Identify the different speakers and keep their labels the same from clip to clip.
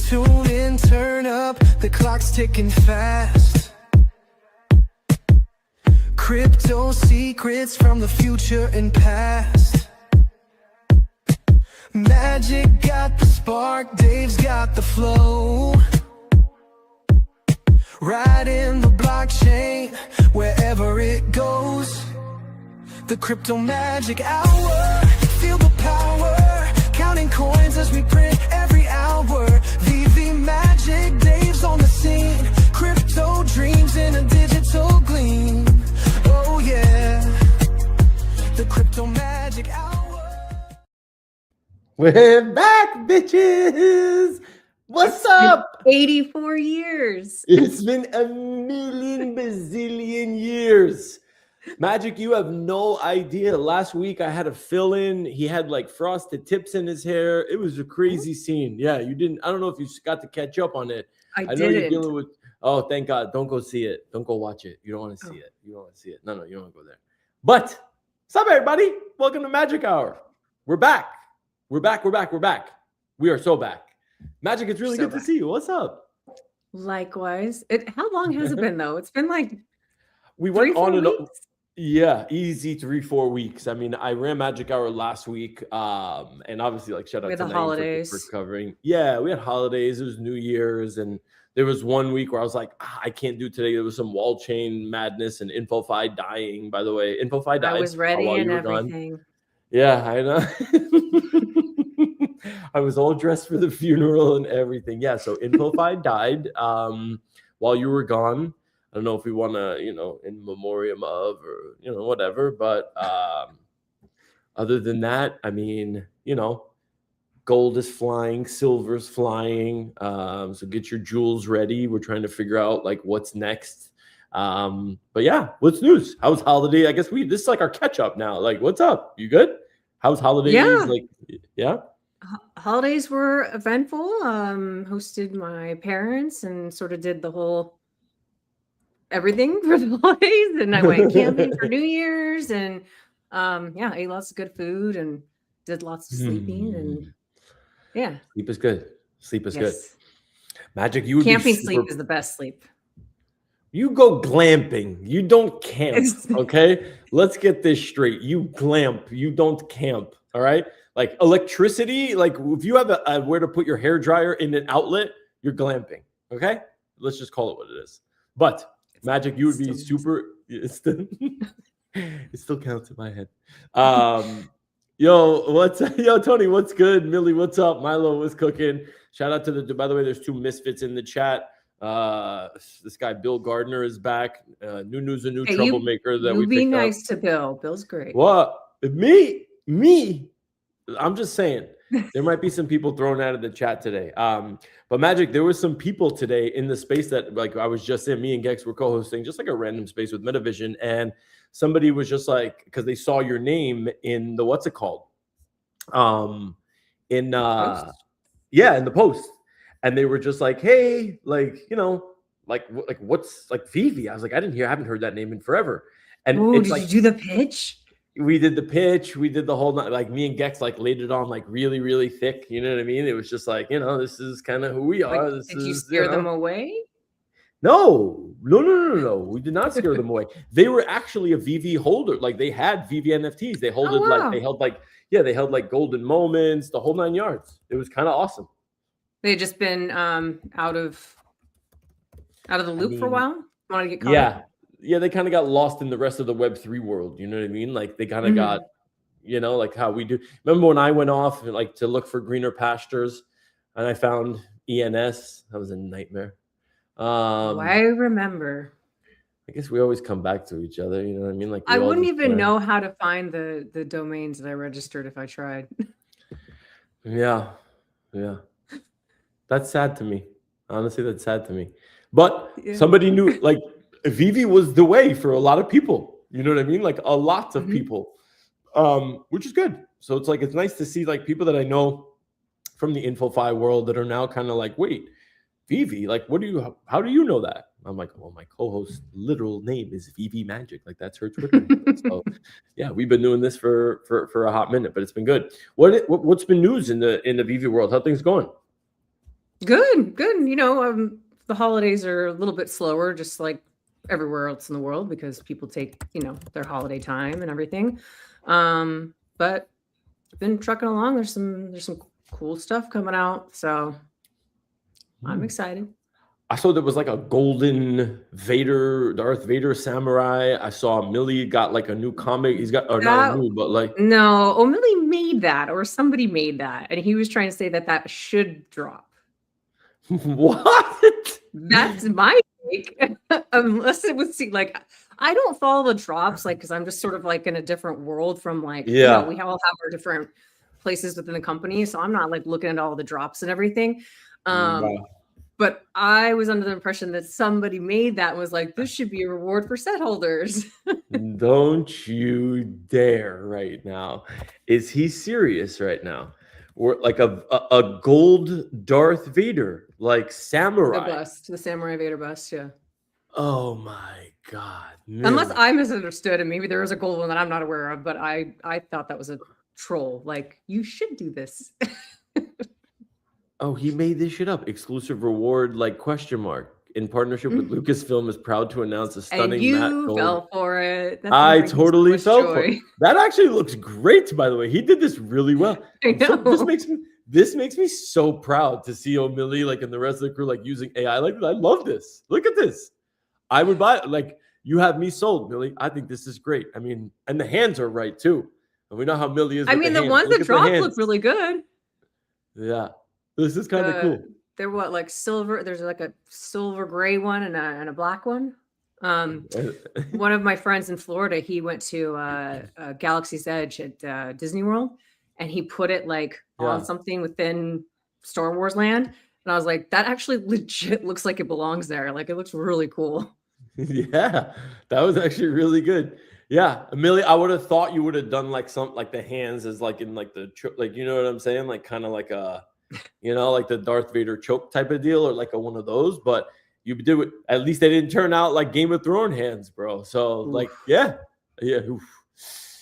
Speaker 1: Tune in, turn up, the clock's ticking fast. Crypto secrets from the future and past. Magic got the spark, Dave's got the flow. Right in the blockchain, wherever it goes. The Crypto Magic Hour, feel the power. Counting coins as we print every hour. VV Magic, Dave's on the scene. Crypto dreams in a digital gleam. Oh yeah, the Crypto Magic Hour.
Speaker 2: We're back, bitches! What's up?
Speaker 3: 84 years.
Speaker 2: It's been a million bazillion years. Magic, you have no idea. Last week I had a fill-in. He had like frosted tips in his hair. It was a crazy scene. Yeah, you didn't. I don't know if you got to catch up on it.
Speaker 3: I
Speaker 2: know
Speaker 3: didn't.
Speaker 2: you're dealing with. Oh, thank God! Don't go see it. Don't go watch it. You don't want to see it. You don't want to see it. No, you don't want to go there. But what's up, everybody? Welcome to Magic Hour. We're back. We're back. We are so back. Magic, it's really good to see you. What's up?
Speaker 3: Likewise. How long has it been though? It's been like
Speaker 2: we went on and
Speaker 3: on.
Speaker 2: Yeah, easy 3-4 weeks. I mean, I ran Magic Hour last week, and obviously, like, shout out to
Speaker 3: the
Speaker 2: Naeem
Speaker 3: holidays
Speaker 2: for covering. Yeah, we had holidays. It was New Year's, and there was 1 week where I was like, I can't do today. There was some wall chain madness and InfoFi dying. By the way, InfoFi died.
Speaker 3: I was ready and everything.
Speaker 2: Gone. Yeah, I know. I was all dressed for the funeral and everything. Yeah, so InfoFi died while you were gone. I don't know if we want to, in memoriam of or, whatever. But other than that, I mean, gold is flying, silver's flying. So get your jewels ready. We're trying to figure out like what's next. But yeah, what's news? How's holiday? I guess this is like our catch up now. Like, what's up? You good? How's holidays?
Speaker 3: Yeah.
Speaker 2: Yeah.
Speaker 3: Holidays were eventful. Hosted my parents and sort of did the whole everything for the holidays, and I went camping for New Year's, and ate lots of good food and did lots of sleeping, and
Speaker 2: sleep is good. Good. Magic, you would
Speaker 3: camping sleep is the best sleep.
Speaker 2: You go glamping. You don't camp. Okay, let's get this straight. You glamp. You don't camp. All right. Like electricity. Like if you have a where to put your hair dryer in an outlet, you're glamping. Okay. Let's just call it what it is. But Magic, you would be super. It still counts in my head. Yo, Tony, what's good? Millie, what's up? Milo, what's cooking? Shout out to by the way, there's 2 misfits in the chat. This guy Bill Gardner is back. New news, a new troublemaker that we
Speaker 3: be
Speaker 2: picked
Speaker 3: nice
Speaker 2: up.
Speaker 3: To Bill. Bill's great.
Speaker 2: What? Me? I'm just saying. There might be some people thrown out of the chat today. But Magic, there were some people today in the space that like I was just in. Me and Gex were co-hosting just like a random space with Metavision, and somebody was just like, because they saw your name in the what's it called? In the post. And they were just like, hey, like, like what's like Vivi? I was like, I haven't heard that name in forever. And
Speaker 3: did you do the pitch?
Speaker 2: We did the pitch. We did the whole night. Like me and Gex like laid it on like really, really thick. You know what I mean? It was just like, this is kind of who we are.
Speaker 3: Like, did you scare them away?
Speaker 2: No. We did not scare them away. They were actually a VV holder. Like they had VV NFTs. They they held like golden moments, the whole 9 yards. It was kind of awesome.
Speaker 3: They had just been out of the loop for a while. Want to get caught up?
Speaker 2: Yeah, they kind of got lost in the rest of the Web3 world. You know what I mean? Like they kind of got, like how we do. Remember when I went off like to look for greener pastures, and I found ENS? That was a nightmare.
Speaker 3: I remember.
Speaker 2: I guess we always come back to each other. You know what I mean? Like
Speaker 3: I wouldn't even know how to find the domains that I registered if I tried.
Speaker 2: Yeah. That's sad to me. Honestly, that's sad to me. But somebody knew, like, Vivi was the way for a lot of people. You know what I mean? Like, a lot of people, which is good. So it's like, it's nice to see, like, people that I know from the InfoFi world that are now kind of like, wait, Vivi, like, how do you know that? I'm like, well, my co-host's literal name is Vivi Magic. Like, that's her Twitter name. So, yeah, we've been doing this for a hot minute, but it's been good. What's been news in the Vivi world? How things going?
Speaker 3: Good, good. The holidays are a little bit slower, just like everywhere else in the world, because people take, their holiday time and everything. But been trucking along. There's some cool stuff coming out, so I'm excited.
Speaker 2: I saw there was like a golden Vader, Darth Vader samurai. I saw Millie got like a new comic. He's got, or not a
Speaker 3: That
Speaker 2: new, but like,
Speaker 3: No, O'Malley made that, or somebody made that, and he was trying to say that should drop.
Speaker 2: what?
Speaker 3: That's my take. Unless it was like I don't follow the drops, like, because I'm just sort of like in a different world from like,
Speaker 2: Yeah.
Speaker 3: we all have our different places within the company, so I'm not like looking at all the drops and everything.
Speaker 2: Wow.
Speaker 3: But I was under the impression that somebody made that and was like, this should be a reward for set holders.
Speaker 2: Don't you dare right now. Is he serious right now? Or like a gold Darth Vader, like samurai.
Speaker 3: The Samurai Vader bust, yeah.
Speaker 2: Oh my God.
Speaker 3: Unless
Speaker 2: Millie.
Speaker 3: I misunderstood, and maybe there is a gold one that I'm not aware of, but I thought that was a troll. Like, you should do this.
Speaker 2: Oh, he made this shit up. Exclusive reward, like question mark. In partnership with Lucasfilm is proud to announce a stunning
Speaker 3: And you
Speaker 2: matte gold.
Speaker 3: fell for it. That
Speaker 2: I
Speaker 3: brings me so
Speaker 2: totally
Speaker 3: much
Speaker 2: fell for it.
Speaker 3: joy.
Speaker 2: That actually looks great, by the way. He did this really well.
Speaker 3: I
Speaker 2: This
Speaker 3: know.
Speaker 2: makes me so proud to see O'Malley like and the rest of the crew like using AI like that. I love this. Look at this. I would buy it. Like, you have me sold, Millie. I think this is great. I mean, and the hands are right too. And we know how Millie is.
Speaker 3: I
Speaker 2: with
Speaker 3: mean,
Speaker 2: the
Speaker 3: the
Speaker 2: hands.
Speaker 3: ones
Speaker 2: Look
Speaker 3: that
Speaker 2: at the
Speaker 3: dropped
Speaker 2: hands.
Speaker 3: look really good.
Speaker 2: Yeah, this is kind of cool.
Speaker 3: They're what, like silver? There's like a silver gray one and a black one. One of my friends in Florida, he went to Galaxy's Edge at Disney World, and he put it like on something within Star Wars land, and I was like, that actually legit looks like it belongs there. Like, it looks really cool.
Speaker 2: Yeah, that was actually really good. Yeah, Millie, I would have thought you would have done like some like the hands as like in like the like, you know what I'm saying, like kind of like a, like the Darth Vader choke type of deal, or like a one of those. But you did it. At least they didn't turn out like Game of Thrones hands, bro. So like, yeah. Oof.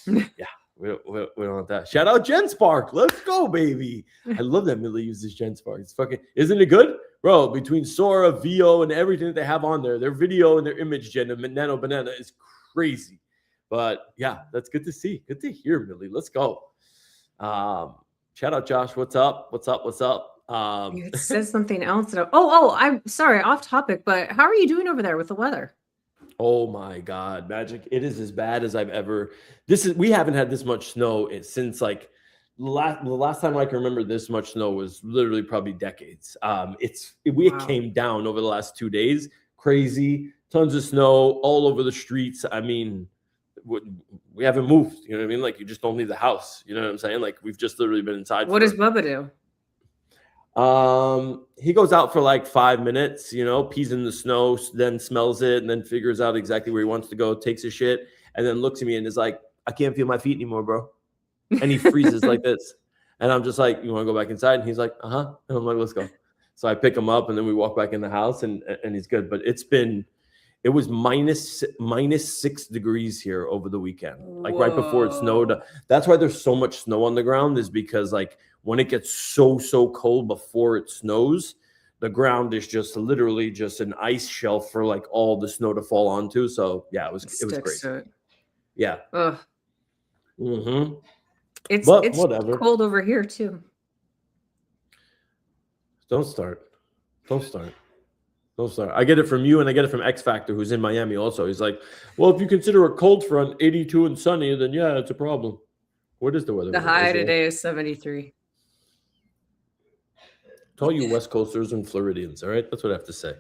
Speaker 2: Yeah. We don't want that. Shout out Gen Spark. Let's go, baby. I love that Millie uses Gen Spark. It's fucking, isn't it good? Bro, between Sora, VO, and everything that they have on there, their video and their image gen and Nano Banana is crazy. But yeah, that's good to see. Good to hear, Millie. Let's go. Shout out Josh. What's up? What's up? What's up?
Speaker 3: It says something else. I'm sorry, off topic, but how are you doing over there with the weather?
Speaker 2: Oh my God, Magic. It is as bad as I've ever. We haven't had this much snow since like the last time I can remember this much snow was literally probably decades. It came down over the last 2 days. Crazy. Tons of snow all over the streets. I mean, we haven't moved. You know what I mean? Like, you just don't leave the house. You know what I'm saying? Like, we've just literally been inside.
Speaker 3: What does Bubba do?
Speaker 2: He goes out for like 5 minutes, pees in the snow, then smells it, and then figures out exactly where he wants to go, takes a shit, and then looks at me and is like, I can't feel my feet anymore, bro. And he freezes like this. And I'm just like, you want to go back inside? And he's like, uh-huh. And I'm like, let's go. So I pick him up, and then we walk back in the house, and he's good. But it was minus 6 degrees here over the weekend, like right before it snowed. That's why there's so much snow on the ground, is because like when it gets so cold before it snows, the ground is just literally just an ice shelf for like all the snow to fall onto. So yeah, it was great. Yeah.
Speaker 3: Ugh.
Speaker 2: Mm-hmm.
Speaker 3: It's
Speaker 2: whatever.
Speaker 3: Cold over here too.
Speaker 2: Don't start. I get it from you, and I get it from X Factor, who's in Miami also. He's like, well, if you consider a cold front 82 and sunny, then yeah, it's a problem. What is the weather?
Speaker 3: The high today is 73.
Speaker 2: To all you West Coasters and Floridians, all right? That's what I have to say.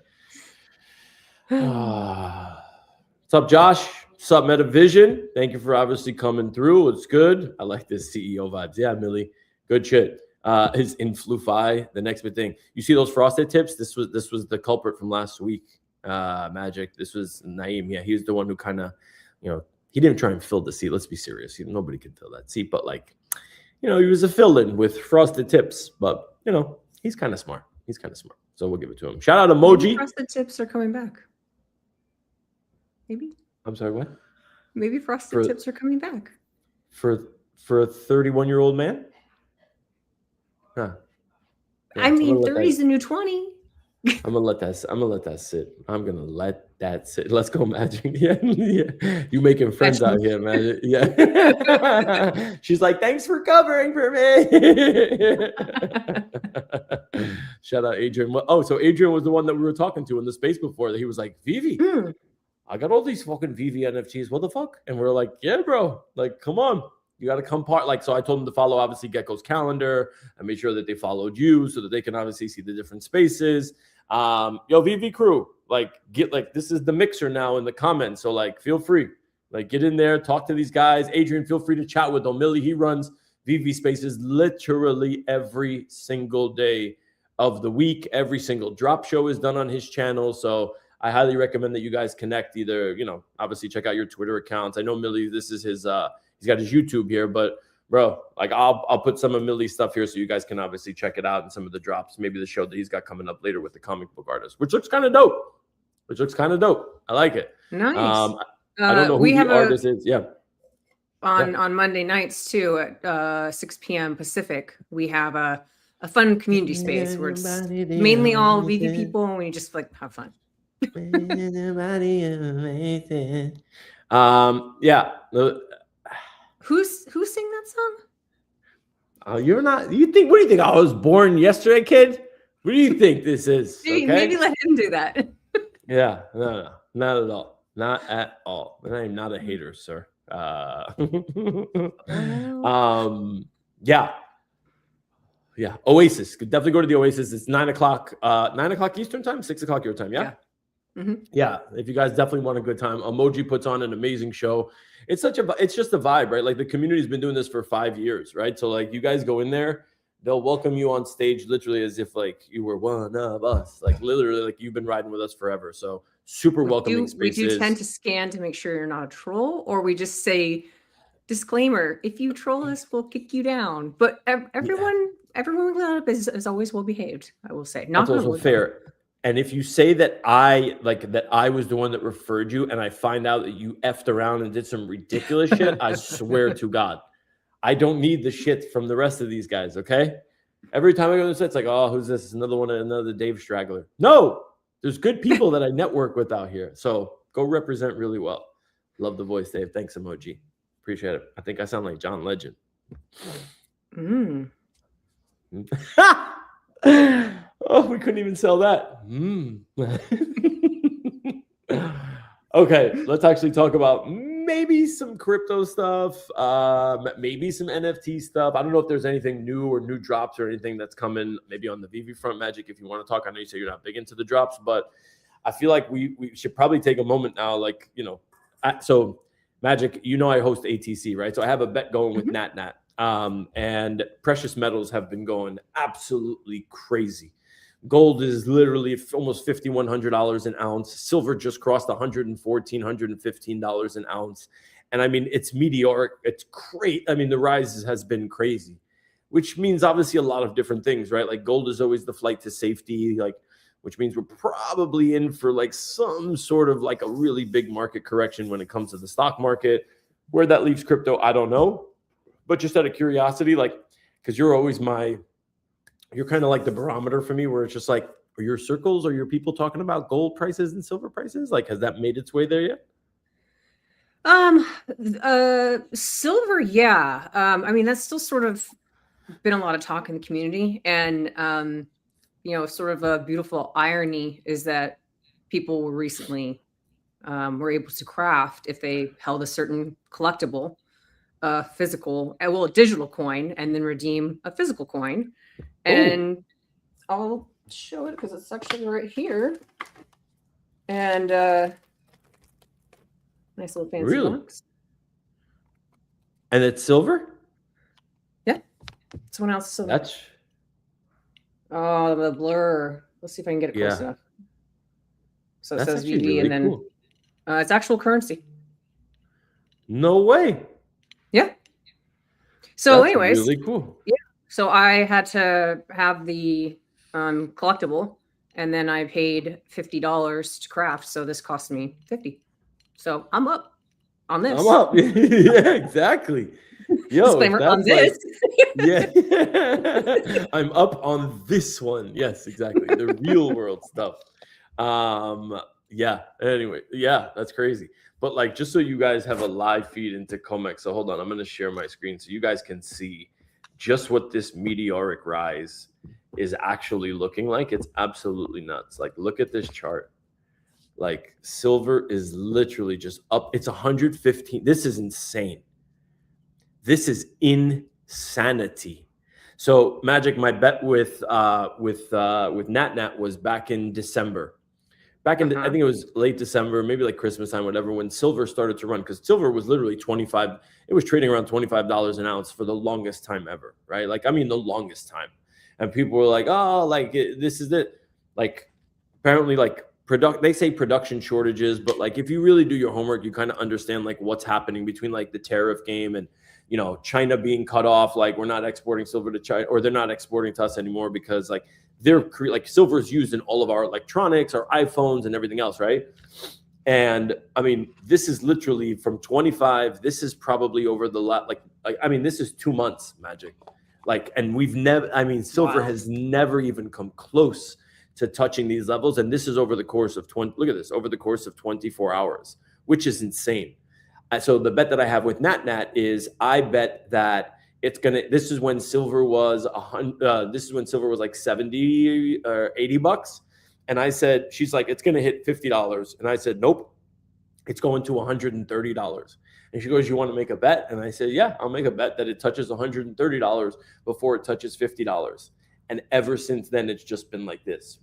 Speaker 2: What's up, Josh? What's up, Metavision? Thank you for obviously coming through. It's good. I like this CEO vibes. Yeah, Millie. Good shit. His Influfy, the next big thing. You see those frosted tips? This was the culprit from last week. Magic. This was Naeem. Yeah, he was the one who kind of, he didn't try and fill the seat. Let's be serious. Nobody can fill that seat, but like, he was a fill-in with frosted tips. But he's kind of smart. So we'll give it to him. Shout out Emoji.
Speaker 3: Maybe frosted tips are coming back. Maybe.
Speaker 2: I'm sorry, what?
Speaker 3: Maybe frosted tips are coming back.
Speaker 2: For a 31-year-old man? Huh.
Speaker 3: I mean, 30 is the new 20.
Speaker 2: I'm gonna let that. I'm gonna let that sit. I'm gonna let that sit. Let's go, Magic. Yeah, yeah. You making friends out here, Magic. Yeah. She's like, thanks for covering for me. Shout out Adrian. Oh, so Adrian was the one that we were talking to in the space before. That he was like, Vivi, I got all these fucking Vivi NFTs. What the fuck? And we're like, yeah, bro. Like, come on. You got to come part. Like, so I told him to follow obviously Gecko's calendar and make sure that they followed you so that they can obviously see the different spaces. Yo, VV crew, like, get like, this is the mixer now in the comments. So like, feel free, like, get in there, talk to these guys. Adrian, feel free to chat with them. Millie, he runs VV spaces literally every single day of the week. Every single drop show is done on his channel. So I highly recommend that you guys connect either, you know, obviously check out your Twitter accounts. I know Millie, this is his, he's got his YouTube here, but bro, like I'll put some of Millie's stuff here so you guys can obviously check it out and some of the drops, maybe the show that he's got coming up later with the comic book artist, which looks kind of dope. I like it.
Speaker 3: Nice.
Speaker 2: I don't know who the artist is. Yeah.
Speaker 3: On Monday nights too at 6 p.m. Pacific, we have a fun community space where it's mainly all VV people and we just like have fun.
Speaker 2: Yeah.
Speaker 3: Who sang that song?
Speaker 2: Oh, you're not. You think? What do you think? I was born yesterday, kid. What do you think this is? Okay?
Speaker 3: Maybe let him do that.
Speaker 2: Yeah, no, not at all. Not at all. And I'm not a hater, sir. Yeah. Oasis. Could definitely go to the Oasis. It's 9 o'clock. 9 o'clock Eastern time, 6 o'clock your time. Yeah. Yeah. If you guys definitely want a good time, Emoji puts on an amazing show. It's just a vibe, right? Like the community's been doing this for 5 years, right? So like you guys go in there, they'll welcome you on stage literally as if like you were one of us, like literally like you've been riding with us forever. So super welcoming spaces.
Speaker 3: We do tend to scan to make sure you're not a troll, or we just say disclaimer: if you troll us, we'll kick you down. But everyone we got up is always well behaved. I will say, not
Speaker 2: that's also fair. And if you say that I was the one that referred you and I find out that you effed around and did some ridiculous shit, I swear to God, I don't need the shit from the rest of these guys, okay? Every time I go to the set, it's like, oh, who's this? Another Dave Straggler. No, there's good people that I network with out here. So go represent really well. Love the voice, Dave. Thanks, emoji. Appreciate it. I think I sound like John Legend. Oh, we couldn't even sell that. Okay, let's actually talk about maybe some crypto stuff, maybe some NFT stuff. I don't know if there's anything new or new drops or anything that's coming maybe on the VV front, Magic, if you want to talk. I know you say you're not big into the drops, but I feel like we should probably take a moment now, like, you know, so Magic, you know I host ATC, right? So I have a bet going with NatNat. And precious metals have been going absolutely crazy. Gold is literally almost $5,100 an ounce. Silver just crossed $114, $115 an ounce. And I mean, it's meteoric. It's great. I mean, the rise has been crazy, which means obviously a lot of different things, right? Like gold is always the flight to safety, like, which means we're probably in for like some sort of like a really big market correction when it comes to the stock market. Where that leaves crypto, I don't know. But just out of curiosity, like, because you're always you're kind of like the barometer for me, where it's just like, are your circles or your people talking about gold prices and silver prices? Like, has that made its way there yet?
Speaker 3: Silver, yeah. I mean, that's still sort of been a lot of talk in the community, and you know, sort of a beautiful irony is that people were recently were able to craft, if they held a certain collectible, physical, a digital coin, and then redeem a physical coin. And I'll show it because it's actually right here. And nice little fancy box.
Speaker 2: And it's silver?
Speaker 3: Yeah. Someone else silver.
Speaker 2: That's
Speaker 3: the blur. Let's see if I can get it close enough. So it says VV, really, and then cool. It's actual currency.
Speaker 2: No way.
Speaker 3: Yeah. So
Speaker 2: that's
Speaker 3: anyways,
Speaker 2: really cool.
Speaker 3: Yeah. So I had to have the collectible, and then I paid $50 to craft. So this cost me $50. So I'm up on this.
Speaker 2: I'm up. Yeah, exactly. Yo, if
Speaker 3: Disclaimer on
Speaker 2: that's like,
Speaker 3: this.
Speaker 2: yeah, I'm up on this one. Yes, exactly. The real world stuff. Yeah. Anyway, yeah, that's crazy. But like, just so you guys have a live feed into Comex. So hold on, I'm gonna share my screen so you guys can see just what this meteoric rise is actually looking like. It's absolutely nuts. Like, look at this chart. Like, silver is literally just up. It's 115. This is insane. This is insanity. So, Magic, my bet with NatNat was back in December. Back in, I think it was late December, maybe like Christmas time, whatever, when silver started to run, because silver was literally 25. It was trading around $25 an ounce for the longest time ever, right? Like, I mean, the longest time. And people were like, oh, like, this is it. Like, apparently, like, they say production shortages, but like, if you really do your homework, you kind of understand like what's happening between like the tariff game and, you know, China being cut off. Like, we're not exporting silver to China, or they're not exporting to us anymore because like like silver is used in all of our electronics, our iPhones and everything else, right? And I mean, this is literally from 25. This is probably over the like I mean, this is 2 months, Magic. Like, and we've never, I mean, silver has never even come close to touching these levels. And this is over the course of 20, look at this, over the course of 24 hours, which is insane. So the bet that I have with NatNat is I bet that it's going to, this is when silver was this is when silver was like 70 or 80 bucks. And I said, she's like, it's going to hit $50. And I said, nope, it's going to $130. And she goes, you want to make a bet? And I said, yeah, I'll make a bet that it touches $130 before it touches $50. And ever since then, it's just been like this.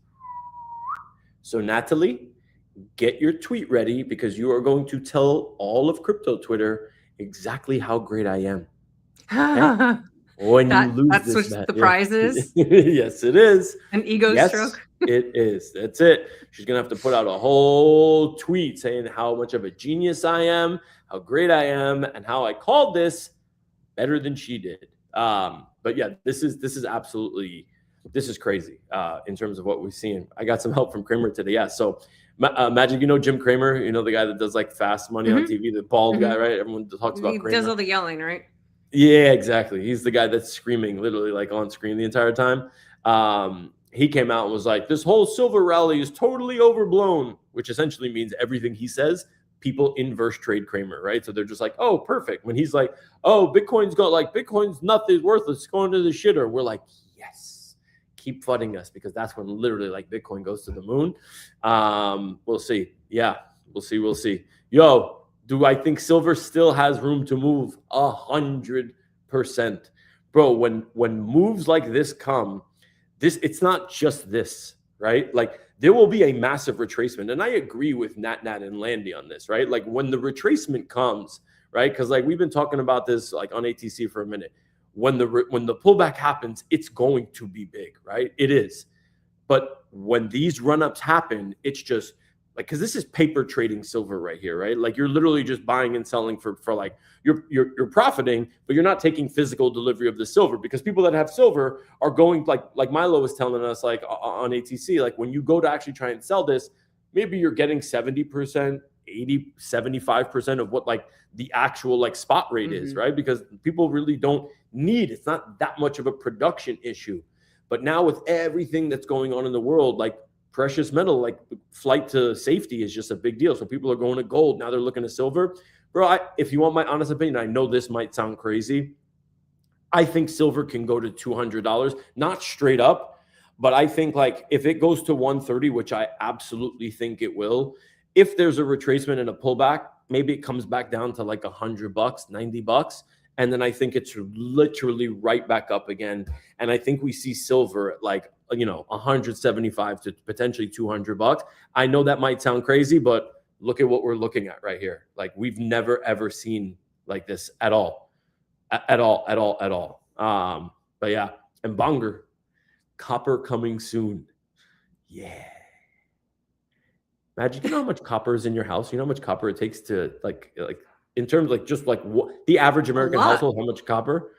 Speaker 2: So Natalie, get your tweet ready because you are going to tell all of crypto Twitter exactly how great I am. Okay? When you lose
Speaker 3: that's
Speaker 2: this
Speaker 3: what
Speaker 2: bet,
Speaker 3: the prize is.
Speaker 2: Yes, it is.
Speaker 3: An ego stroke.
Speaker 2: It is. That's it. She's gonna have to put out a whole tweet saying how much of a genius I am, how great I am, and how I called this better than she did. But yeah, this is absolutely, this is crazy in terms of what we've seen. I got some help from Kramer today. Yeah. So Magic, you know Jim Kramer, you know the guy that does like Fast Money on TV, the bald guy, right? Everyone talks about Kramer.
Speaker 3: He does all the yelling, right?
Speaker 2: Yeah, exactly. He's the guy that's screaming literally like on screen the entire time. He came out and was like, this whole silver rally is totally overblown, which essentially means everything he says, people inverse trade Kramer, right? So they're just like, oh, perfect. When he's like, oh, Bitcoin's nothing worthless, it's going to the shitter. We're like, yes, keep flooding us, because that's when literally like Bitcoin goes to the moon. We'll see. Yeah, we'll see. Yo, do I think silver still has room to move? 100%. Bro, when moves like this come, it's not just this, right? Like there will be a massive retracement. And I agree with Nat and Landy on this, right? Like when the retracement comes, right? Because like we've been talking about this like on ATC for a minute. When the pullback happens, it's going to be big, right? It is. But when these run-ups happen, it's just like, because this is paper trading silver right here, right? Like you're literally just buying and selling for like you're profiting, but you're not taking physical delivery of the silver, because people that have silver are going like Milo was telling us like on ATC, like when you go to actually try and sell this, maybe you're getting 70%, 80, 75% of what like the actual like spot rate is, right? Because people really don't need, it's not that much of a production issue. But now with everything that's going on in the world, like precious metal, like flight to safety is just a big deal. So people are going to gold. Now they're looking to silver. Bro, if you want my honest opinion, I know this might sound crazy. I think silver can go to $200, not straight up, but I think like if it goes to 130, which I absolutely think it will, if there's a retracement and a pullback, maybe it comes back down to like $100, $90. And then I think it's literally right back up again. And I think we see silver at like, 175 to potentially $200. I know that might sound crazy, but look at what we're looking at right here. Like we've never, ever seen like this at all. At all. But yeah, and Bonger, copper coming soon. Yeah. Magic, you know how much copper is in your house? You know how much copper it takes to like in terms like just like what the average American household, how much copper?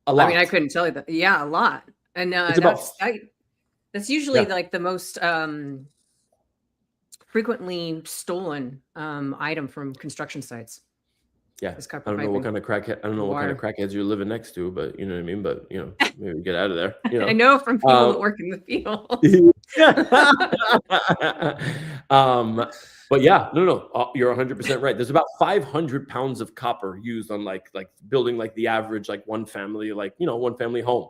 Speaker 2: A lot.
Speaker 3: I mean, I couldn't tell you that. Yeah, a lot. And that's usually like the most frequently stolen item from construction sites.
Speaker 2: Yeah,
Speaker 3: This
Speaker 2: I
Speaker 3: copper
Speaker 2: don't know what
Speaker 3: piping
Speaker 2: kind of crackhead. I don't know what kind of
Speaker 3: wire.
Speaker 2: crackheads you're living next to, but you know what I mean. But maybe get out of there.
Speaker 3: I know from people that
Speaker 2: Um,
Speaker 3: work in the field.
Speaker 2: but yeah, no, you're 100% right. There's about 500 pounds of copper used on like building like the average like one family home,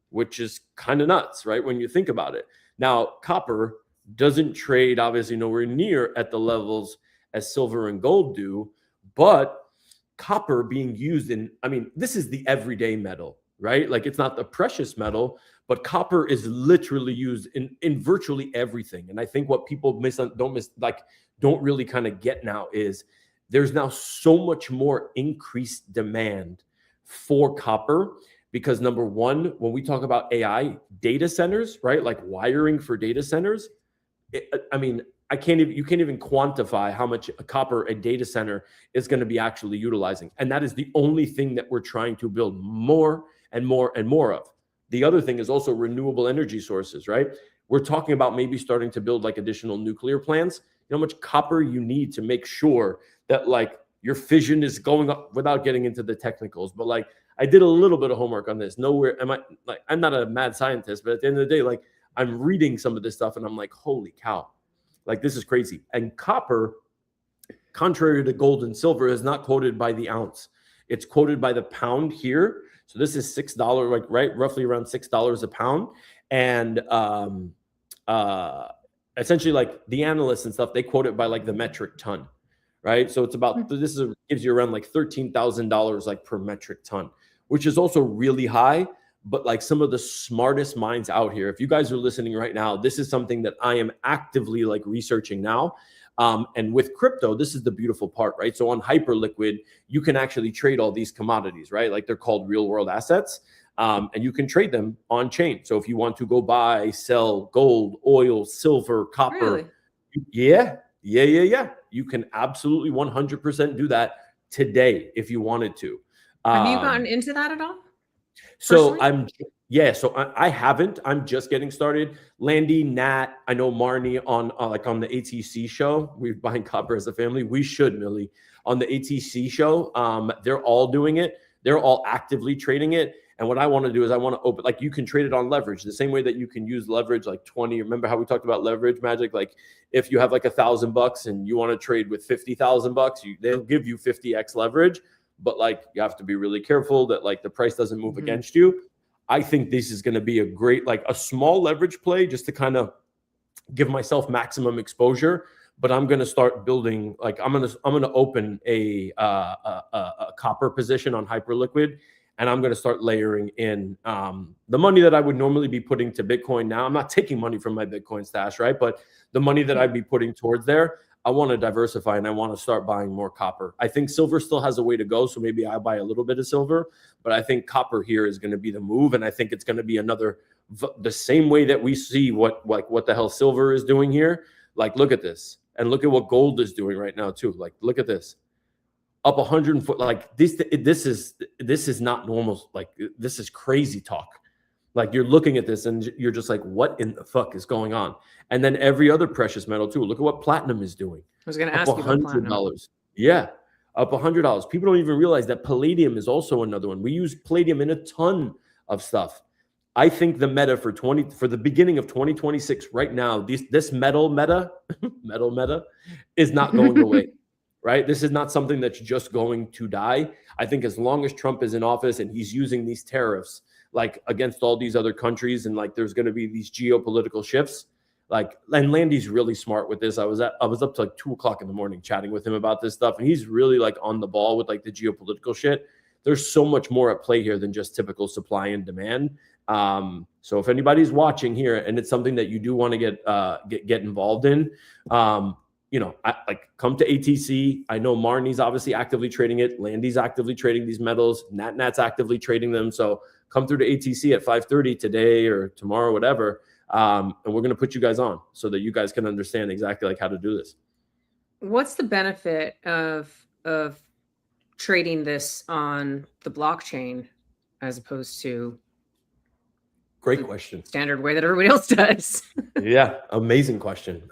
Speaker 2: which is kind of nuts, right? When you think about it. Now, copper doesn't trade obviously nowhere near at the levels as silver and gold do, but copper being used in, I mean, this is the everyday metal, right? Like it's not the precious metal, but copper is literally used in virtually everything. And I think what people don't really kind of get now is there's now so much more increased demand for copper because number one, when we talk about AI data centers, right? Like wiring for data centers, I mean, you can't even quantify how much copper a data center is going to be actually utilizing. And that is the only thing that we're trying to build more and more and more of. The other thing is also renewable energy sources, right? We're talking about maybe starting to build like additional nuclear plants. You know how much copper you need to make sure that like your fission is going up without getting into the technicals. But like I did a little bit of homework on this. I'm not a mad scientist, but at the end of the day, like I'm reading some of this stuff and I'm like, holy cow, like this is crazy. And copper, contrary to gold and silver, is not quoted by the ounce. It's quoted by the pound here. So this is $6, like right, roughly around $6 a pound. And essentially, like the analysts and stuff, they quote it by like the metric ton, right? So it's about gives you around like $13,000 like per metric ton, which is also really high. But like some of the smartest minds out here, if you guys are listening right now, this is something that I am actively like researching now. And with crypto, this is the beautiful part, right? So on Hyperliquid, you can actually trade all these commodities, right? Like they're called real world assets. And you can trade them on chain. So if you want to go buy, sell gold, oil, silver, copper,
Speaker 3: Really?
Speaker 2: yeah. You can absolutely 100% do that today if you wanted to.
Speaker 3: Have you gotten into that at all?
Speaker 2: So
Speaker 3: Personally?
Speaker 2: so I haven't. I'm just getting started. Landy, Nat, I know Marnie on like on the ATC show. We're buying copper as a family. We should, Millie, on the ATC show. They're all doing it. They're all actively trading it. And what I want to do is I want to open, like you can trade it on leverage the same way that you can use leverage like 20. Remember how we talked about leverage magic? Like if you have like $1,000 and you want to trade with $50,000, they'll give you 50x leverage. But like you have to be really careful that like the price doesn't move against you. I think this is going to be a great, like a small leverage play just to kind of give myself maximum exposure. But I'm going to start building, like I'm going to open a copper position on Hyperliquid, and I'm going to start layering in the money that I would normally be putting to Bitcoin. Now I'm not taking money from my Bitcoin stash, right? But the money that I'd be putting towards there, I want to diversify and I want to start buying more copper. I think silver still has a way to go, so maybe I buy a little bit of silver, but I think copper here is going to be the move, and I think it's going to be the same way that we see what the hell silver is doing here. Like, look at this, and look at what gold is doing right now too. Like, look at this, up 100 foot. Like this is not normal. Like this is crazy talk. Like you're looking at this and you're just like, what in the fuck is going on? And then every other precious metal too. Look at what platinum is doing.
Speaker 3: I was going to ask you about platinum.
Speaker 2: Yeah, up $100. People don't even realize that palladium is also another one. We use palladium in a ton of stuff. I think the meta for the beginning of 2026 right now, this metal meta is not going away. Right? This is not something that's just going to die. I think as long as Trump is in office and he's using these tariffs like against all these other countries, and like there's going to be these geopolitical shifts. Like, and Landy's really smart with this. I was up to like 2:00 in the morning chatting with him about this stuff, and he's really like on the ball with like the geopolitical shit. There's so much more at play here than just typical supply and demand. So if anybody's watching here and it's something that you do want to get involved in, come to ATC. I know Marnie's obviously actively trading it. Landy's actively trading these metals. Nat's actively trading them. So come through to ATC at 5:30 today or tomorrow, whatever. And we're going to put you guys on so that you guys can understand exactly like how to do this.
Speaker 3: What's the benefit of trading this on the blockchain as opposed to
Speaker 2: Great question.
Speaker 3: Standard way that everybody else does.
Speaker 2: Yeah, amazing question.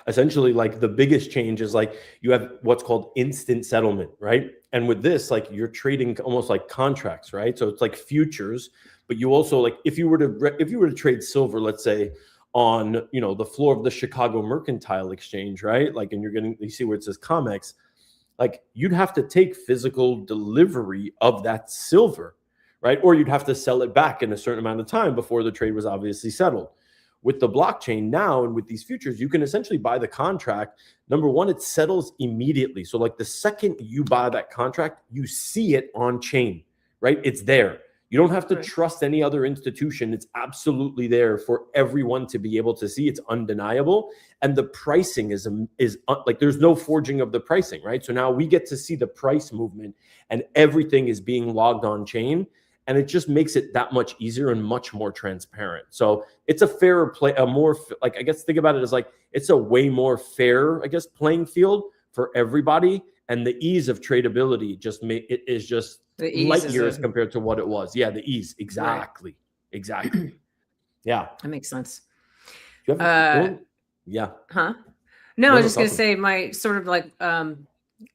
Speaker 2: Essentially, like the biggest change is like you have what's called instant settlement, right? And with this, like you're trading almost like contracts, right? So it's like futures, but you also like if you were to trade silver, let's say on the floor of the Chicago Mercantile Exchange, right? Like, and you see where it says COMEX, like you'd have to take physical delivery of that silver, right? Or you'd have to sell it back in a certain amount of time before the trade was obviously settled. With the blockchain now and with these futures, you can essentially buy the contract. Number one, it settles immediately. So like the second you buy that contract, you see it on chain, right? It's there. You don't have to trust any other institution. It's absolutely there for everyone to be able to see. It's undeniable. And the pricing is like there's no forging of the pricing, right? So now we get to see the price movement and everything is being logged on chain. And it just makes it that much easier and much more transparent. So it's a fairer play, a more like, I guess think about it as like, it's a way more fair, I guess, playing field for everybody. And the ease of tradability it is just light years compared to what it was. Yeah, the ease. Exactly. Right. Exactly. Yeah.
Speaker 3: That makes sense.
Speaker 2: Yeah.
Speaker 3: Huh? No, I was just going to say my sort of like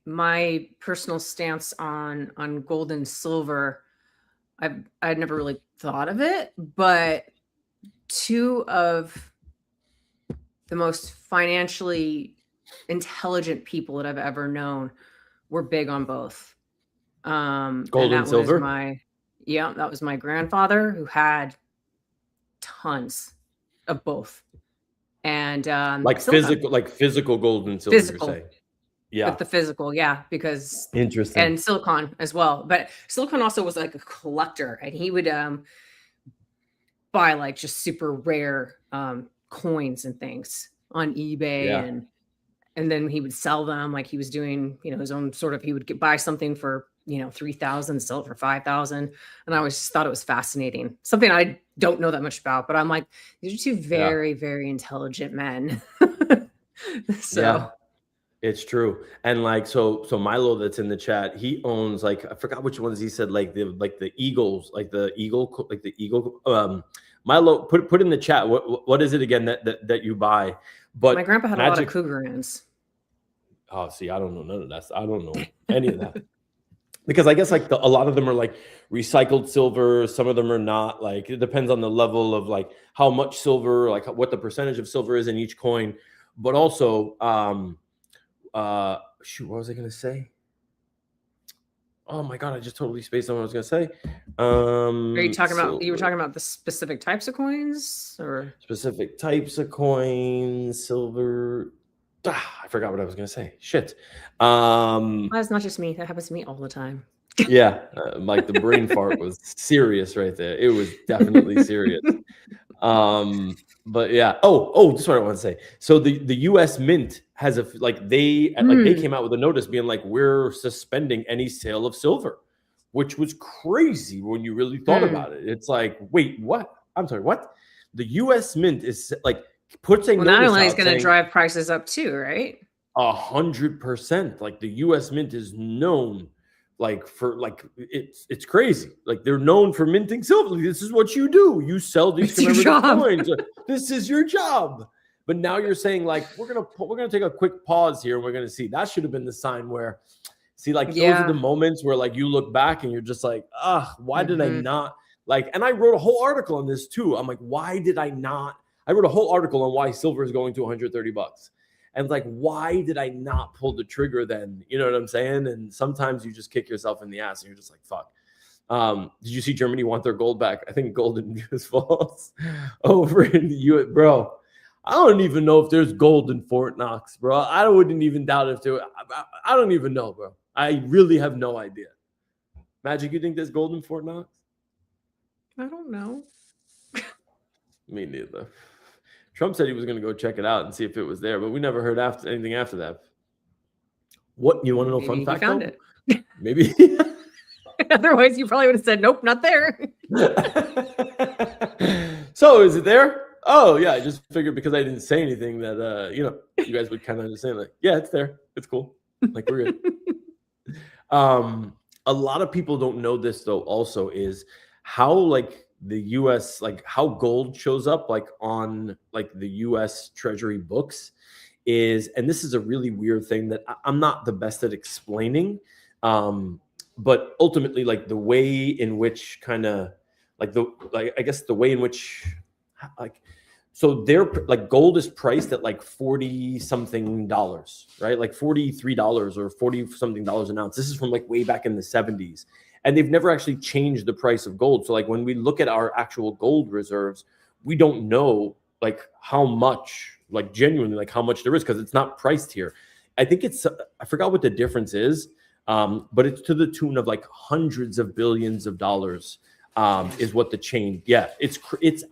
Speaker 3: my personal stance on gold and silver. I'd never really thought of it, but two of the most financially intelligent people that I've ever known were big on both.
Speaker 2: Gold and silver.
Speaker 3: That was my grandfather who had tons of both. And
Speaker 2: physical gold and silver.
Speaker 3: Physical.
Speaker 2: You're saying. Yeah.
Speaker 3: With the physical, yeah,
Speaker 2: interesting.
Speaker 3: And silicon as well. But silicon also was like a collector, and he would buy like just super rare coins and things on eBay, and then he would sell them like he was doing, his own sort of. He would buy something for $3,000, sell it for $5,000, and I always thought it was fascinating. Something I don't know that much about, but I'm like, these are two very, very intelligent men. So. Yeah.
Speaker 2: It's true. And like, so Milo that's in the chat, he owns like, I forgot which ones he said, like the Eagles, Milo put in the chat. What is it again that you buy? But
Speaker 3: my grandpa had a lot of Cougarans.
Speaker 2: Oh, see, I don't know none of that. I don't know any of that because I guess like a lot of them are like recycled silver. Some of them are not. Like it depends on the level of like how much silver, like what the percentage of silver is in each coin, but also, what was I gonna say? Oh my god, I just totally spaced on what I was gonna say.
Speaker 3: Are you talking about you were talking about the specific types of coins or
Speaker 2: specific types of coins, silver? I forgot what I was gonna say. Shit.
Speaker 3: That's not just me. That happens to me all the time.
Speaker 2: Yeah, like the brain fart was serious right there. It was definitely serious. But yeah. Oh, that's what I want to say. So the U.S. Mint has they came out with a notice being like, we're suspending any sale of silver, which was crazy when you really thought about it. It's like, wait, what? I'm sorry, what? The U.S. Mint is like puts a notice
Speaker 3: not only is going to drive prices up too, right?
Speaker 2: 100%. Like the U.S. Mint is known. Like for like it's crazy. Like they're known for minting silver. Like, this is what you do. You sell these commemorative coins. This is your job. But now you're saying like we're gonna take a quick pause here and we're gonna see. That should have been the sign where those are the moments where like you look back and you're just like, why did I not like? And I wrote a whole article on this too. I'm like, why did I not? I wrote a whole article on why silver is going to $130. And like, why did I not pull the trigger then? You know what I'm saying? And sometimes you just kick yourself in the ass and you're just like, fuck. Did you see Germany want their gold back? I think gold in US falls over in the US. Bro, I don't even know if there's gold in Fort Knox, bro. I wouldn't even doubt if there. I don't even know, bro. I really have no idea. Magic, you think there's gold in Fort Knox?
Speaker 3: I don't know.
Speaker 2: Me neither. Trump said he was going to go check it out and see if it was there, but we never heard anything after that. What, you want to know? Maybe fun fact?
Speaker 3: Found it.
Speaker 2: Maybe.
Speaker 3: Otherwise, you probably would have said, nope, not there.
Speaker 2: So is it there? Oh, yeah. I just figured because I didn't say anything that, you guys would kind of understand. Like, yeah, it's there. It's cool. Like, we're good. A lot of people don't know this, though, also is how, like, the US, like how gold shows up like on like the US Treasury books is, and this is a really weird thing that I'm not the best at explaining, but ultimately like the way in which kind of like I guess the way in which like, so they're like gold is priced at like 40 something dollars, right? Like $43 or 40 something dollars an ounce. This is from like way back in the 70s. And they've never actually changed the price of gold. So like when we look at our actual gold reserves, we don't know like how much, like genuinely like how much there is, because it's not priced here. I think it's, I forgot what the difference is, but it's to the tune of like hundreds of billions of dollars. Is what the change. Yeah, it's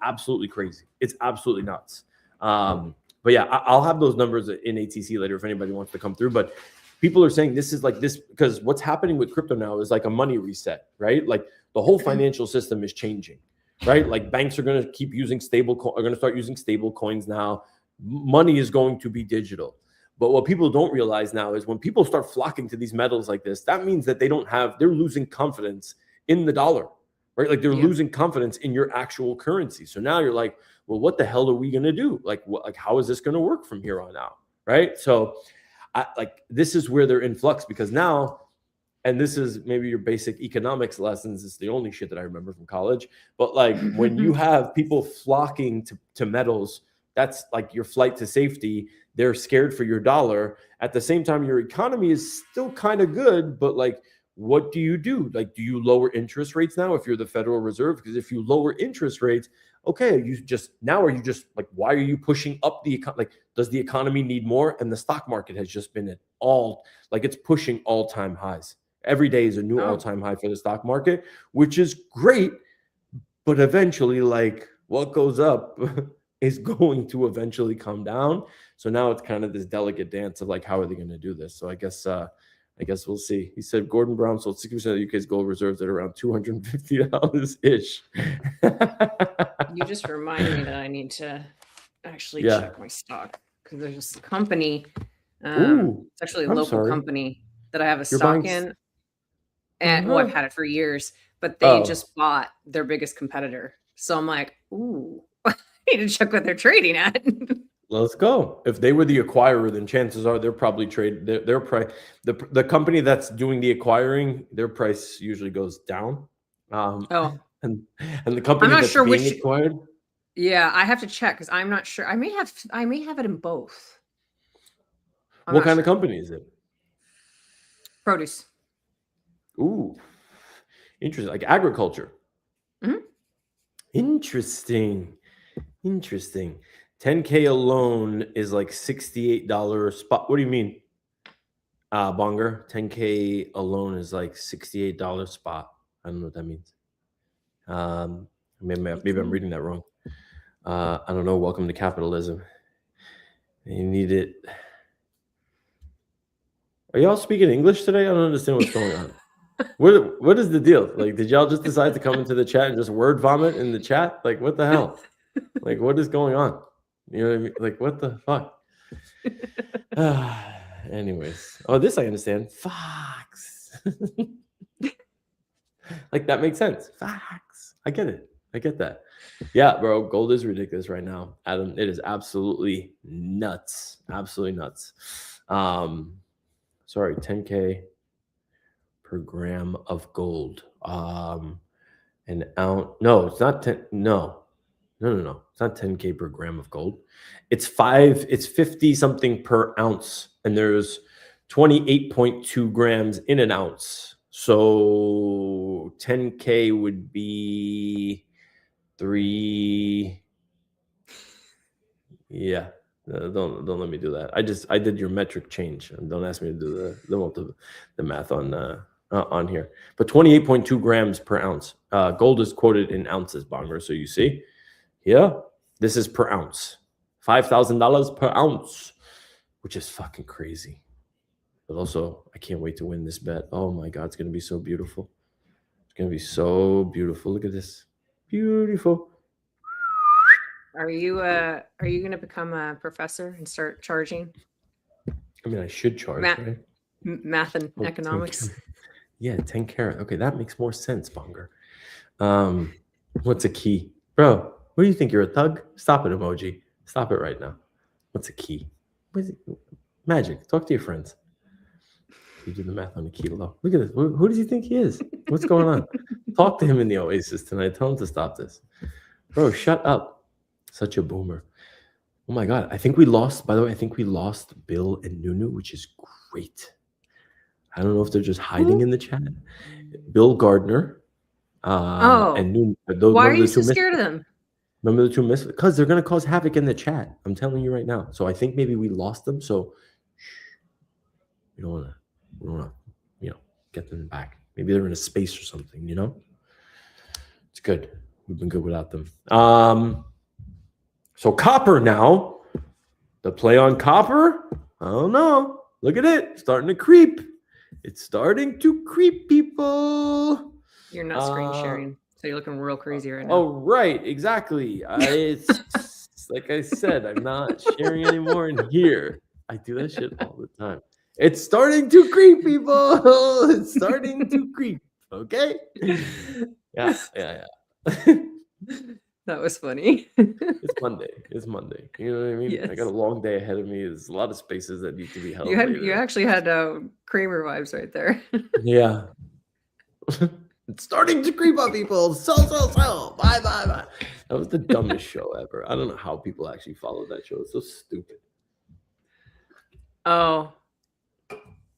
Speaker 2: absolutely crazy. It's absolutely nuts. But yeah, I'll have those numbers in ATC later if anybody wants to come through. But people are saying this is like this because what's happening with crypto now is like a money reset, right? Like the whole financial system is changing, right? Like banks are going to keep using are going to start using stable coins now. Money is going to be digital. But what people don't realize now is when people start flocking to these metals like this, that means that they're losing confidence in the dollar. Right? Like they're losing confidence in your actual currency. So now you're like, well, what the hell are we going to do? Like, how is this going to work from here on out? Right. So this is where they're in flux because now, and this is maybe your basic economics lessons. It's the only shit that I remember from college. But like when you have people flocking to metals, that's like your flight to safety. They're scared for your dollar. At the same time, your economy is still kind of good, but like, what do you do? Like, do you lower interest rates now if you're the Federal Reserve? Because if you lower interest rates, okay, are you just like, why are you pushing up the economy? Like, does the economy need more? And the stock market has just been it's pushing all-time highs. Every day is a new all-time high for the stock market, which is great. But eventually, like what goes up is going to eventually come down. So now it's kind of this delicate dance of like, how are they going to do this? So I guess we'll see. He said Gordon Brown sold 60% of the UK's gold reserves at around $250 ish.
Speaker 3: You just reminded me that I need to actually check my stock because there's this company. It's actually a local company that I have a stock in. And I've had it for years, but they just bought their biggest competitor. So I'm like, ooh, I need to check what they're trading at.
Speaker 2: Let's go. If they were the acquirer, then chances are they're probably their price. The company that's doing the acquiring, their price usually goes down. And the company that's being acquired.
Speaker 3: Yeah, I have to check because I'm not sure. I may have it in both.
Speaker 2: What kind of company is it?
Speaker 3: Produce.
Speaker 2: Ooh, interesting. Like agriculture.
Speaker 3: Mm-hmm.
Speaker 2: Interesting. 10K alone is like $68 spot. What do you mean, Bonger? 10K alone is like $68 spot. I don't know what that means. Maybe I'm reading that wrong. I don't know. Welcome to capitalism. You need it. Are y'all speaking English today? I don't understand what's going on. What is the deal? Like, did y'all just decide to come into the chat and just word vomit in the chat? Like, what the hell? Like, what is going on? You know what I mean? Like, what the fuck? Anyways. Oh, this I understand. Fox. Like, that makes sense. Fox. I get it. I get that. Yeah, bro. Gold is ridiculous right now, Adam. It is absolutely nuts. Absolutely nuts. Sorry, 10K per gram of gold. An ounce. No, it's not 10. No. It's not 10K per gram of gold. It's 50 something per ounce. And there's 28.2 grams in an ounce. So 10K would be 3. Yeah. Don't let me do that. I did your metric change. And don't ask me to do the math on here. But 28.2 grams per ounce. Gold is quoted in ounces, Bonger. So you see, yeah, this is per ounce. $5,000 per ounce, which is fucking crazy. But also, I can't wait to win this bet. Oh my God, it's gonna be so beautiful. It's gonna be so beautiful. Look at this, beautiful.
Speaker 3: Are you gonna become a professor and start charging?
Speaker 2: I mean, I should charge, right?
Speaker 3: Math and economics.
Speaker 2: 10 carat. Okay, that makes more sense, Bonger. What's a key? Bro, what do you think? You're a thug? Stop it, emoji. Stop it right now. What's a key? What is it? Magic. Talk to your friends. You do the math on a kilo. Look at this. Who does he think he is? What's going on? Talk to him in the Oasis tonight. Tell him to stop this. Bro, shut up. Such a boomer. Oh my God. I think we lost, by the way, I think we lost Bill and Nunu, which is great. I don't know if they're just hiding in the chat. Bill Gardner. And Nunu.
Speaker 3: Why are you so scared of them?
Speaker 2: Remember the two misfits? Because they're going to cause havoc in the chat. I'm telling you right now. So I think maybe we lost them. So we don't want to, get them back. Maybe they're in a space or something, It's good. We've been good without them. So copper now. The play on copper. I don't know. Look at it. Starting to creep. It's starting to creep, people.
Speaker 3: You're not screen sharing. So you're looking real crazy right now.
Speaker 2: Oh, right. Exactly. It's like I said, I'm not sharing anymore in here. I do that shit all the time. It's starting to creep, people. It's starting to creep. Okay? Yeah.
Speaker 3: That was funny.
Speaker 2: It's Monday. You know what I mean?
Speaker 3: Yes.
Speaker 2: I got a long day ahead of me. There's a lot of spaces that need to be held.
Speaker 3: You actually had Kramer vibes right there.
Speaker 2: Yeah. It's starting to creep up, people. Sell. Bye. That was the dumbest show ever. I don't know how people actually follow that show. It's so stupid.
Speaker 3: Oh.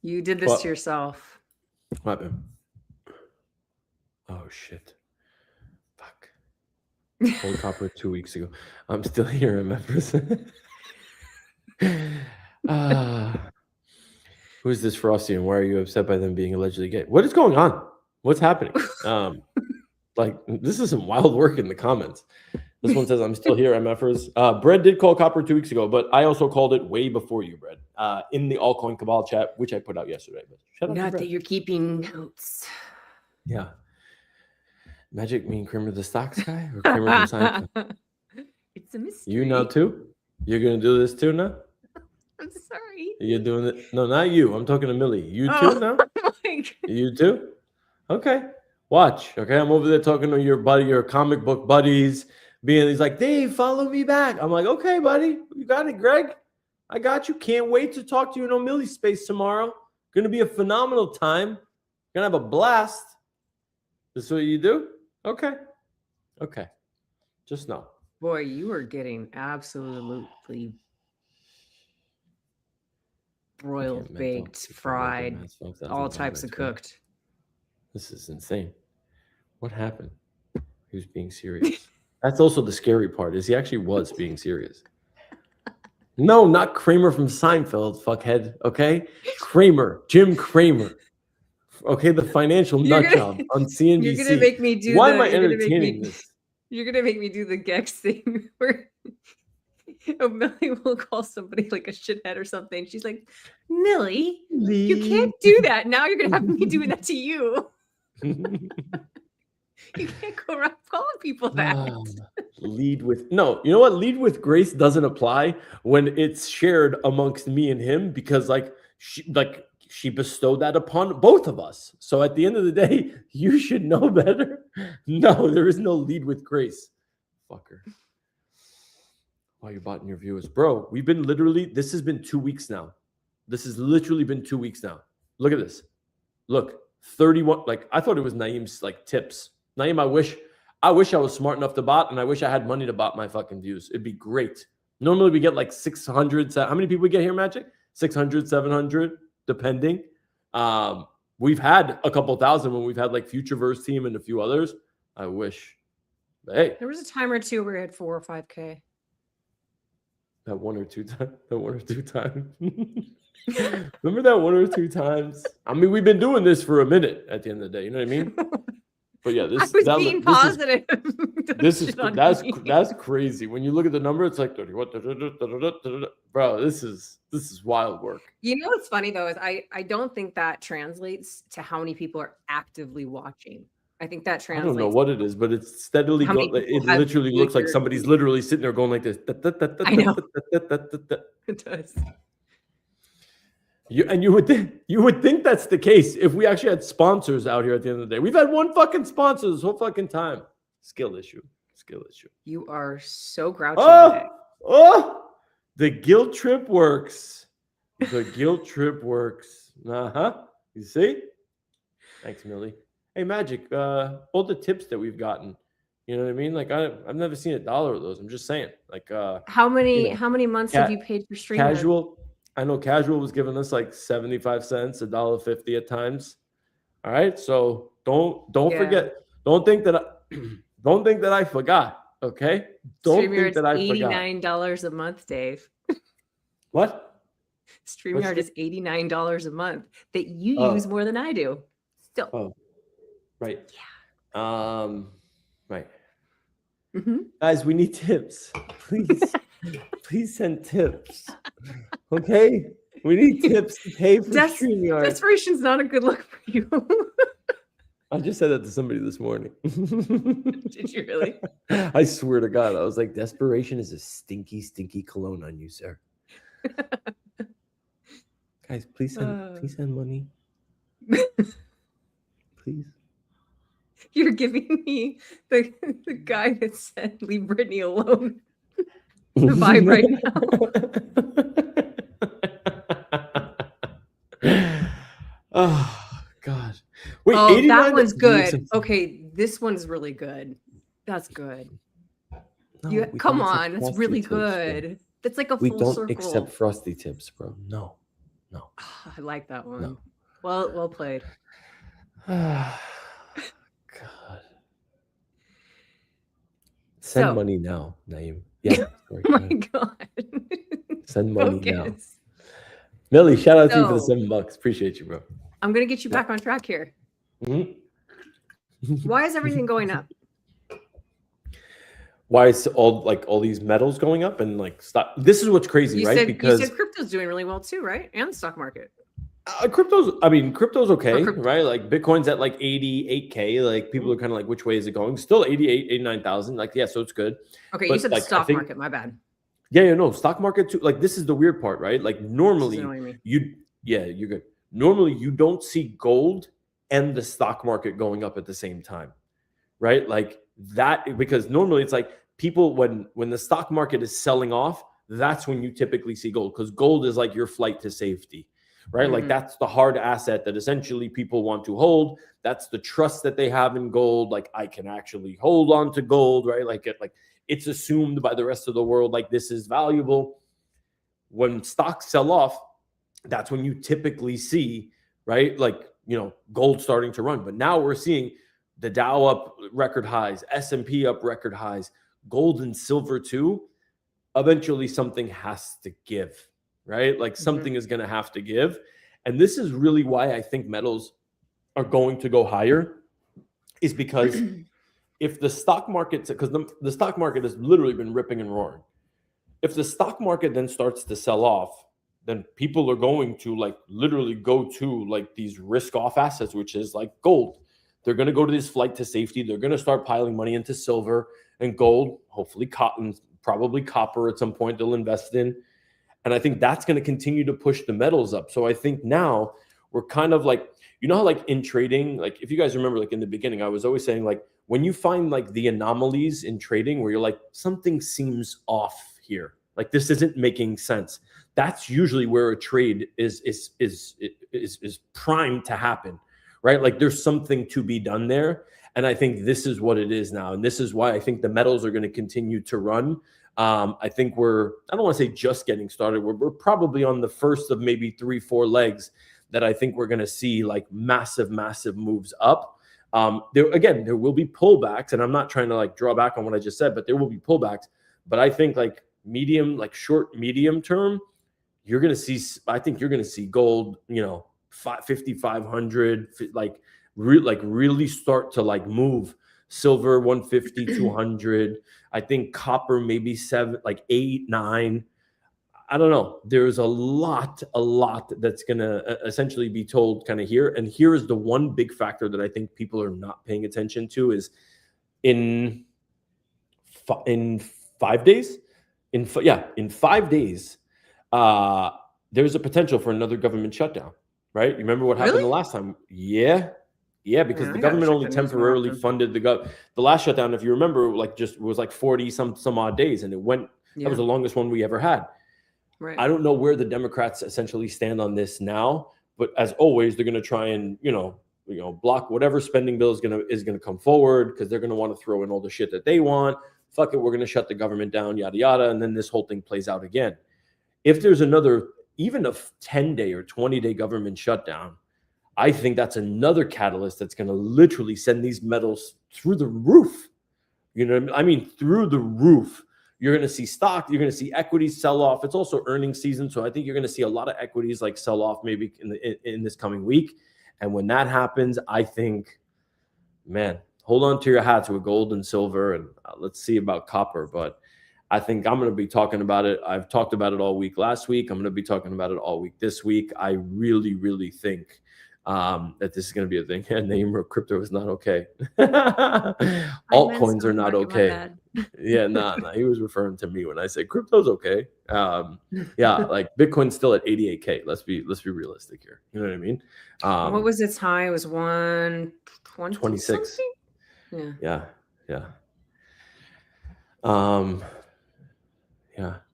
Speaker 3: You did this to yourself.
Speaker 2: What happened? Oh, shit. Fuck. Cold copper 2 weeks ago. I'm still here, members. Who's this Frosty and why are you upset by them being allegedly gay? What is going on? What's happening? This is some wild work in the comments. This one says, I'm still here, MFers. Bread did call copper 2 weeks ago, but I also called it way before you, Bread, in the Altcoin Cabal chat, which I put out yesterday. But shut up.
Speaker 3: Not that you're keeping notes.
Speaker 2: Yeah. Magic mean Kramer the stocks guy or Kramer from Seinfeld?
Speaker 3: It's a mystery.
Speaker 2: You now too? You're going to do this too now?
Speaker 3: I'm sorry.
Speaker 2: You're doing it? No, not you. I'm talking to Millie. You too now? You too? Okay. Watch. Okay. I'm over there talking to your buddy, your comic book buddies. He's like, Dave, follow me back. I'm like, okay, buddy. You got it, Greg. I got you. Can't wait to talk to you in Millie space tomorrow. Going to be a phenomenal time. Going to have a blast. This is what you do? Okay. Just know.
Speaker 3: Boy, you are getting absolutely broiled, baked, fried, all types of cooked.
Speaker 2: This is insane. What happened? He was being serious. That's also the scary part, is he actually was being serious. No, not Kramer from Seinfeld, fuckhead, okay? Kramer, Jim Kramer. Okay, the financial nut job on CNBC.
Speaker 3: You're going to make me do
Speaker 2: Why am I entertaining this?
Speaker 3: You're going to make me do the Gex thing where Millie will call somebody like a shithead or something. She's like, Millie, you can't do that. Now you're going to have me doing that to you. You can't go around calling people that.
Speaker 2: Lead with grace doesn't apply when it's shared amongst me and him, because she bestowed that upon both of us. So at the end of the day, you should know better. No, there is no lead with grace. Fucker. While you're botting your viewers. Bro, this has been 2 weeks now. This has literally been 2 weeks now. Look at this. Look, 31. I thought it was Naeem's tips. Naeem, I wish I was smart enough to bot, and I wish I had money to bot my fucking views. It'd be great. Normally we get 600. How many people we get here, Magic? 600, 700, depending. We've had a couple thousand when we've had Futureverse Team and a few others. I wish. But hey.
Speaker 3: There was a time or two where we had 4 or 5K.
Speaker 2: That one or two times. Remember that 1 or 2 times? I mean, we've been doing this for a minute at the end of the day. You know what I mean? But yeah,
Speaker 3: being positive.
Speaker 2: That's crazy. When you look at the number, it's like 31. Bro, this is wild work.
Speaker 3: You know what's funny though is I don't think that translates to how many people are actively watching. I think that translates.
Speaker 2: I don't know what it is, but it's steadily going. It literally looks like somebody's literally sitting there going like this.
Speaker 3: I know. It does.
Speaker 2: You would think that's the case if we actually had sponsors out here at the end of the day. We've had one fucking sponsor this whole fucking time. Skill issue.
Speaker 3: You are so grouchy today.
Speaker 2: The guilt trip works. The guilt trip works. You see? Thanks, Millie. Hey, Magic. All the tips that we've gotten. You know what I mean? Like I've never seen $1 of those. I'm just saying. Like
Speaker 3: how many months have you paid for streaming?
Speaker 2: Casual. I know Casual was giving us like 75 cents, $1.50 at times. All right. So don't forget. Don't think that I forgot. Okay. Don't think that I forgot.
Speaker 3: $89 a month, Dave.
Speaker 2: What?
Speaker 3: StreamYard is $89 a month that you use more than I do. Still.
Speaker 2: Oh, right.
Speaker 3: Yeah.
Speaker 2: Right. Guys, we need tips. Please send tips. Okay? We need tips to pay for StreamYard.
Speaker 3: Desperation's not a good look for you.
Speaker 2: I just said that to somebody this morning.
Speaker 3: Did you really?
Speaker 2: I swear to God. I was like, desperation is a stinky, stinky cologne on you, sir. Guys, please send money. Please.
Speaker 3: You're giving me the guy that said leave Brittany alone the vibe right
Speaker 2: now. Oh God. Wait,
Speaker 3: that one's good. Okay, this one's really good. That's good. No, come on, it's really good. Bro. That's like a full circle.
Speaker 2: We don't accept frosty tips, bro. No.
Speaker 3: I like that one. No. Well played.
Speaker 2: God. Send money now, Naeem. Yeah.
Speaker 3: Oh my God.
Speaker 2: Send money now. Millie, shout out to you for the $7. Appreciate you, bro.
Speaker 3: I'm gonna get you back on track here. Why is everything going up?
Speaker 2: Why is all these metals going up and like stock? This is what's crazy, right?
Speaker 3: Because you said crypto's doing really well too, right? And the stock market.
Speaker 2: Crypto's okay, right? Like Bitcoin's at like 88K. Like people are kind of like, which way is it going? Still 89,000. Like, yeah, so it's good.
Speaker 3: Okay, but you said the stock market. My bad.
Speaker 2: Yeah, no, stock market too. Like this is the weird part, right? Like normally you're good. Normally you don't see gold and the stock market going up at the same time, right? Like that, because normally it's like people when the stock market is selling off, that's when you typically see gold, because gold is like your flight to safety. Right? Like that's the hard asset that essentially people want to hold. That's the trust that they have in gold. Like I can actually hold on to gold, right? Like it's assumed by the rest of the world, like this is valuable. When stocks sell off, that's when you typically see, right? Like, gold starting to run. But now we're seeing the Dow up record highs, S&P up record highs, gold and silver too. Eventually something has to give. Right? Like something is going to have to give. And this is really why I think metals are going to go higher, is because if the stock market, because the stock market has literally been ripping and roaring. If the stock market then starts to sell off, then people are going to like literally go to like these risk off assets, which is like gold. They're going to go to this flight to safety. They're going to start piling money into silver and gold, hopefully cotton, probably copper at some point they'll invest in. And I think that's going to continue to push the metals up. So I think now we're kind of like, how like in trading, like if you guys remember, like in the beginning, I was always saying like when you find like the anomalies in trading where you're like, something seems off here, like this isn't making sense. That's usually where a trade is primed to happen, right? Like there's something to be done there. And I think this is what it is now. And this is why I think the metals are going to continue to run. I think I don't want to say just getting started. We're probably on the first of maybe 3-4 legs that I think we're going to see like massive moves up. There will be pullbacks, and I'm not trying to like draw back on what I just said, but there will be pullbacks. But I think like short, medium term, I think you're going to see gold, 5,500, really start to like move. Silver 150, 200. I think copper maybe 7, like 8, 9. I don't know. There's a lot that's gonna essentially be told kind of here. And here is the one big factor that I think people are not paying attention to is in 5 days. In 5 days, there's a potential for another government shutdown. Right? You remember what happened the last time? Yeah. Yeah, because
Speaker 3: Man,
Speaker 2: the
Speaker 3: I gotta
Speaker 2: government
Speaker 3: check
Speaker 2: only
Speaker 3: the news more
Speaker 2: temporarily
Speaker 3: often.
Speaker 2: funded the last shutdown, if you remember, like just was like 40 some odd days, and it went. That was
Speaker 3: Yeah,
Speaker 2: the longest one we ever had.
Speaker 3: right.
Speaker 2: I don't know where the Democrats essentially stand on this now, but as always, they're going to try and block whatever spending bill is gonna come forward, because they're going to want to throw in all the shit that they want. Fuck it, we're going to shut the government down, yada yada, and then this whole thing plays out again. If there's another, even a 10-day or 20-day government shutdown, I think that's another catalyst that's going to literally send these metals through the roof. You know what I mean? Through the roof. You're going to see stock, you're going to see equities sell off. It's also earnings season, so I think you're going to see a lot of equities like sell off maybe in this coming week. And when that happens, I think, man, hold on to your hats with gold and silver, and let's see about copper. But I think I'm going to be talking about it. I've talked about it all week last week. I'm going to be talking about it all week this week. I really, really think that this is going to be a thing. And name of crypto is not okay. Altcoins are not okay. Yeah, nah. He was referring to me when I said crypto's okay. Yeah, like Bitcoin's still at 88K. Let's be realistic here. You know what I mean?
Speaker 3: What was its high? It was 120
Speaker 2: 26.
Speaker 3: something?
Speaker 2: Yeah. Yeah. Do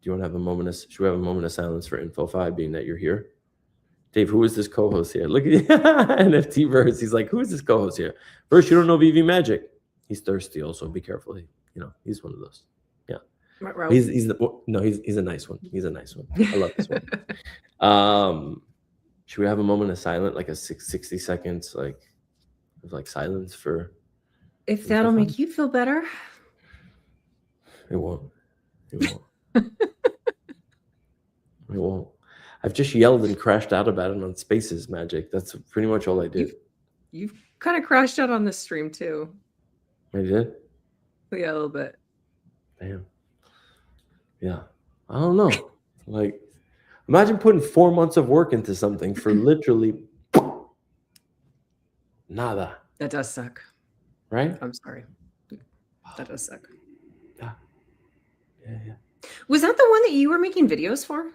Speaker 2: you want to have a moment of, should we have a moment of silence for Info5, being that you're here? Dave, who is this co-host here? Look at NFT Verse. He's like, who is this co-host here? First, you don't know VV Magic. He's thirsty also. Be careful. He's one of those. Yeah. He's a nice one. He's a nice one. I love this one. Should we have a moment of silence, like a 60 seconds, like silence for?
Speaker 3: If that'll make you feel better.
Speaker 2: It won't. It won't. I've just yelled and crashed out about it on Spaces, Magic. That's pretty much all I did.
Speaker 3: You've kind of crashed out on this stream too.
Speaker 2: I did?
Speaker 3: Yeah, a little bit.
Speaker 2: Damn. Yeah. I don't know. Like, imagine putting 4 months of work into something for literally nada.
Speaker 3: That does suck.
Speaker 2: Right?
Speaker 3: I'm sorry. That does suck.
Speaker 2: Yeah.
Speaker 3: Was that the one that you were making videos for?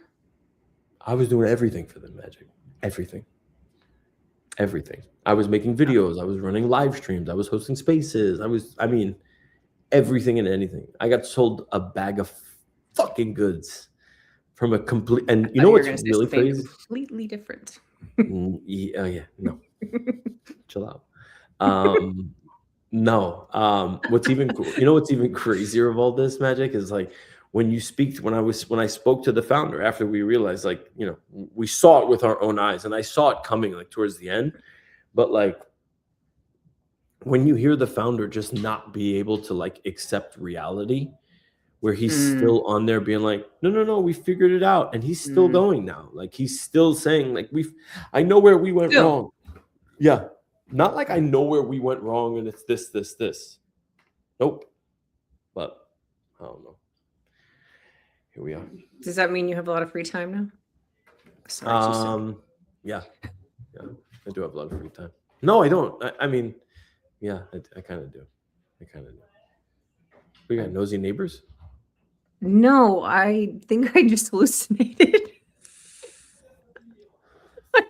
Speaker 2: I was doing everything for them, Magic. Everything. I was making videos. I was running live streams. I was hosting Spaces. Everything and anything. I got sold a bag of fucking goods from a complete. And you know what's really crazy?
Speaker 3: Completely different.
Speaker 2: Yeah. No. Chill out. No. What's even crazier of all this, Magic, is like when I spoke to the founder after we realized, we saw it with our own eyes, and I saw it coming like towards the end, but like when you hear the founder just not be able to like accept reality, where he's still on there being like, no, we figured it out, and he's still going now. Like he's still saying like I know where we went wrong. Yeah. Not like I know where we went wrong and it's this. Nope. But I don't know. Here we are.
Speaker 3: Does that mean you have a lot of free time now? Sorry,
Speaker 2: yeah. I do have a lot of free time. No, I don't. I mean, yeah, I kind of do. We got nosy neighbors?
Speaker 3: No, I think I just hallucinated.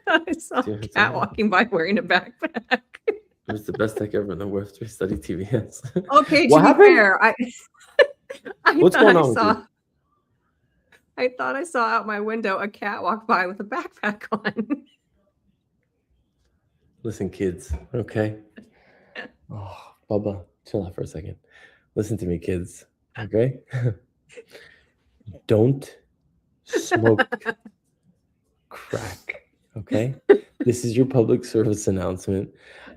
Speaker 3: I saw a cat walking by wearing a backpack.
Speaker 2: It was the best tech ever in the world. Study TVS.
Speaker 3: Okay,
Speaker 2: what happened?
Speaker 3: Fair,
Speaker 2: What's going on with you?
Speaker 3: I thought I saw out my window a cat walk by with a backpack on.
Speaker 2: Listen, kids, okay? Oh, Bubba, chill out for a second. Listen to me, kids, okay? Don't smoke crack, okay? This is your public service announcement.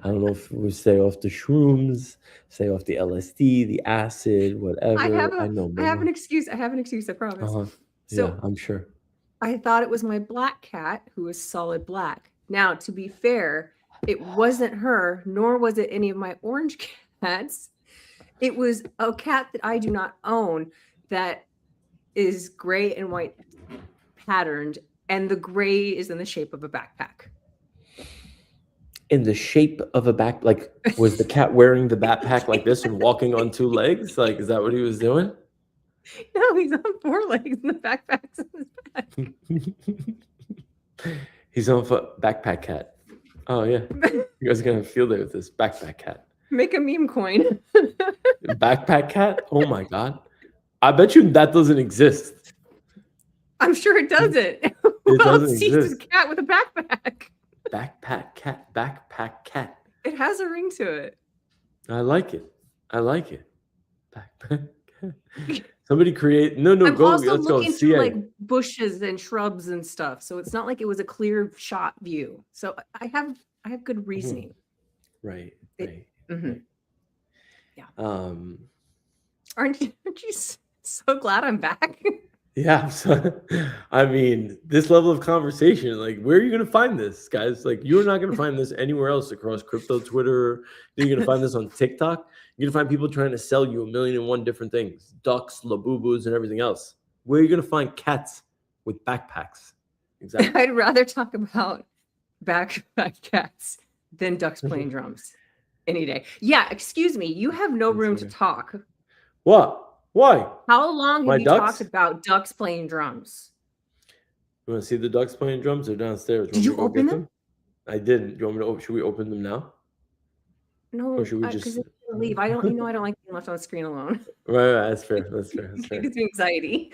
Speaker 2: I don't know if we stay off the shrooms, stay off the LSD, the acid, whatever. I
Speaker 3: have an excuse. I promise.
Speaker 2: Uh-huh. So, yeah, I'm sure.
Speaker 3: I thought it was my black cat, who was solid black. Now, to be fair, it wasn't her, nor was it any of my orange cats. It was a cat that I do not own that is gray and white patterned, and the gray is in the shape of a backpack.
Speaker 2: In the shape of a back, like, was the cat wearing the backpack like this and walking on two legs? Like, is that what he was doing?
Speaker 3: No, he's on four legs and the backpack's on his back.
Speaker 2: He's on foot, backpack cat. Oh, yeah. You guys are gonna have a field day with this backpack cat.
Speaker 3: Make a meme coin.
Speaker 2: Backpack cat? Oh my god. I bet you that doesn't exist.
Speaker 3: I'm sure it doesn't. Who
Speaker 2: It
Speaker 3: else
Speaker 2: doesn't
Speaker 3: sees
Speaker 2: exist.
Speaker 3: a cat with a backpack?
Speaker 2: Backpack cat.
Speaker 3: It has a ring to it.
Speaker 2: I like it. Backpack cat. Somebody create
Speaker 3: I'm also
Speaker 2: let's go
Speaker 3: looking
Speaker 2: CA.
Speaker 3: through like bushes and shrubs and stuff, so it's not like it was a clear shot view. So I have good reasoning.
Speaker 2: Right.
Speaker 3: Mhm. Yeah.
Speaker 2: Um
Speaker 3: Aren't you so glad I'm back?
Speaker 2: Yeah, so, I mean, this level of conversation, like, where are you going to find this, guys? Like, you're not going to find this anywhere else across crypto, Twitter. You're going to find this on TikTok. You're going to find people trying to sell you 1,000,001 different things, ducks, labubus, and everything else. Where are you going to find cats with backpacks? Exactly.
Speaker 3: I'd rather talk about backpack cats than ducks playing drums any day. Yeah, excuse me. You have no room to talk.
Speaker 2: What? Why?
Speaker 3: How long
Speaker 2: My
Speaker 3: have you
Speaker 2: ducks?
Speaker 3: talked about ducks playing drums?
Speaker 2: You want to see the ducks playing drums? They're downstairs.
Speaker 3: Did you
Speaker 2: Want me to go
Speaker 3: open
Speaker 2: get
Speaker 3: them?
Speaker 2: I didn't. You want me to? Should we open them now?
Speaker 3: No,
Speaker 2: Or should we
Speaker 3: because
Speaker 2: just?
Speaker 3: then you're gonna leave. I don't like being left on the screen alone.
Speaker 2: Right. That's fair. That's
Speaker 3: It
Speaker 2: fair.
Speaker 3: gives me anxiety.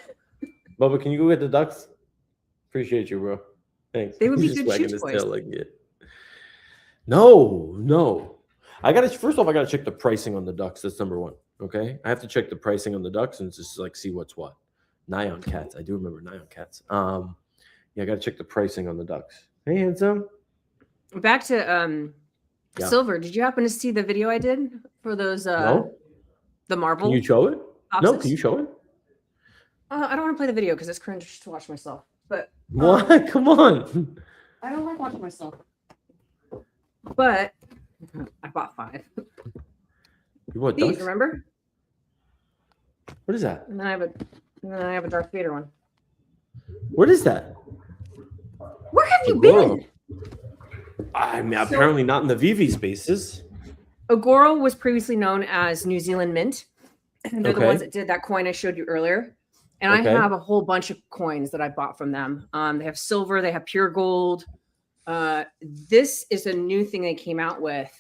Speaker 2: Bubba, can you go get the ducks? Appreciate you, bro. Thanks.
Speaker 3: They would be
Speaker 2: He's
Speaker 3: good
Speaker 2: wagging
Speaker 3: shoe
Speaker 2: his
Speaker 3: toys.
Speaker 2: tail like it. No. I gotta check the pricing on the ducks. That's number one. Okay. I have to check the pricing on the ducks and just like see what's what. Nyan cats. I do remember Nyan cats. Yeah, I gotta check the pricing on the ducks. Hey, handsome.
Speaker 3: Back to
Speaker 2: Yeah.
Speaker 3: silver. Did you happen to see the video I did for those
Speaker 2: No?
Speaker 3: the marble?
Speaker 2: Can you show it? No,
Speaker 3: boxes?
Speaker 2: can you show it?
Speaker 3: I don't want to play the video because it's cringe to watch myself. But
Speaker 2: What? Come on.
Speaker 3: I don't like watching myself. But I bought 5.
Speaker 2: You bought
Speaker 3: These,
Speaker 2: ducks?
Speaker 3: remember?
Speaker 2: What is that?
Speaker 3: And then I have a Darth Vader one.
Speaker 2: What is that?
Speaker 3: Where have you
Speaker 2: Agoro.
Speaker 3: been?
Speaker 2: I mean, apparently not in the VV spaces.
Speaker 3: Agoro was previously known as New Zealand Mint. And they're the
Speaker 2: Okay.
Speaker 3: ones that did that coin I showed you earlier. And
Speaker 2: Okay.
Speaker 3: I have a whole bunch of coins that I bought from them. They have silver, they have pure gold. This is a new thing they came out with.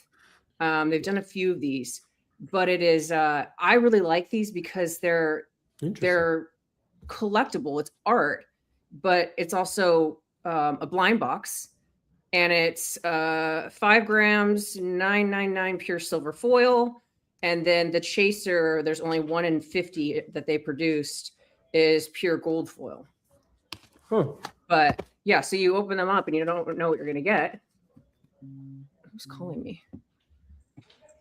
Speaker 3: They've done a few of these, but it is I really like these because they're collectible. It's art, but it's also a blind box, and it's 5 grams, 999 pure silver foil, and then the chaser. There's only 1 in 50 that they produced is pure gold foil.
Speaker 2: Huh.
Speaker 3: But yeah, so you open them up and you don't know what you're gonna get. Who's calling me?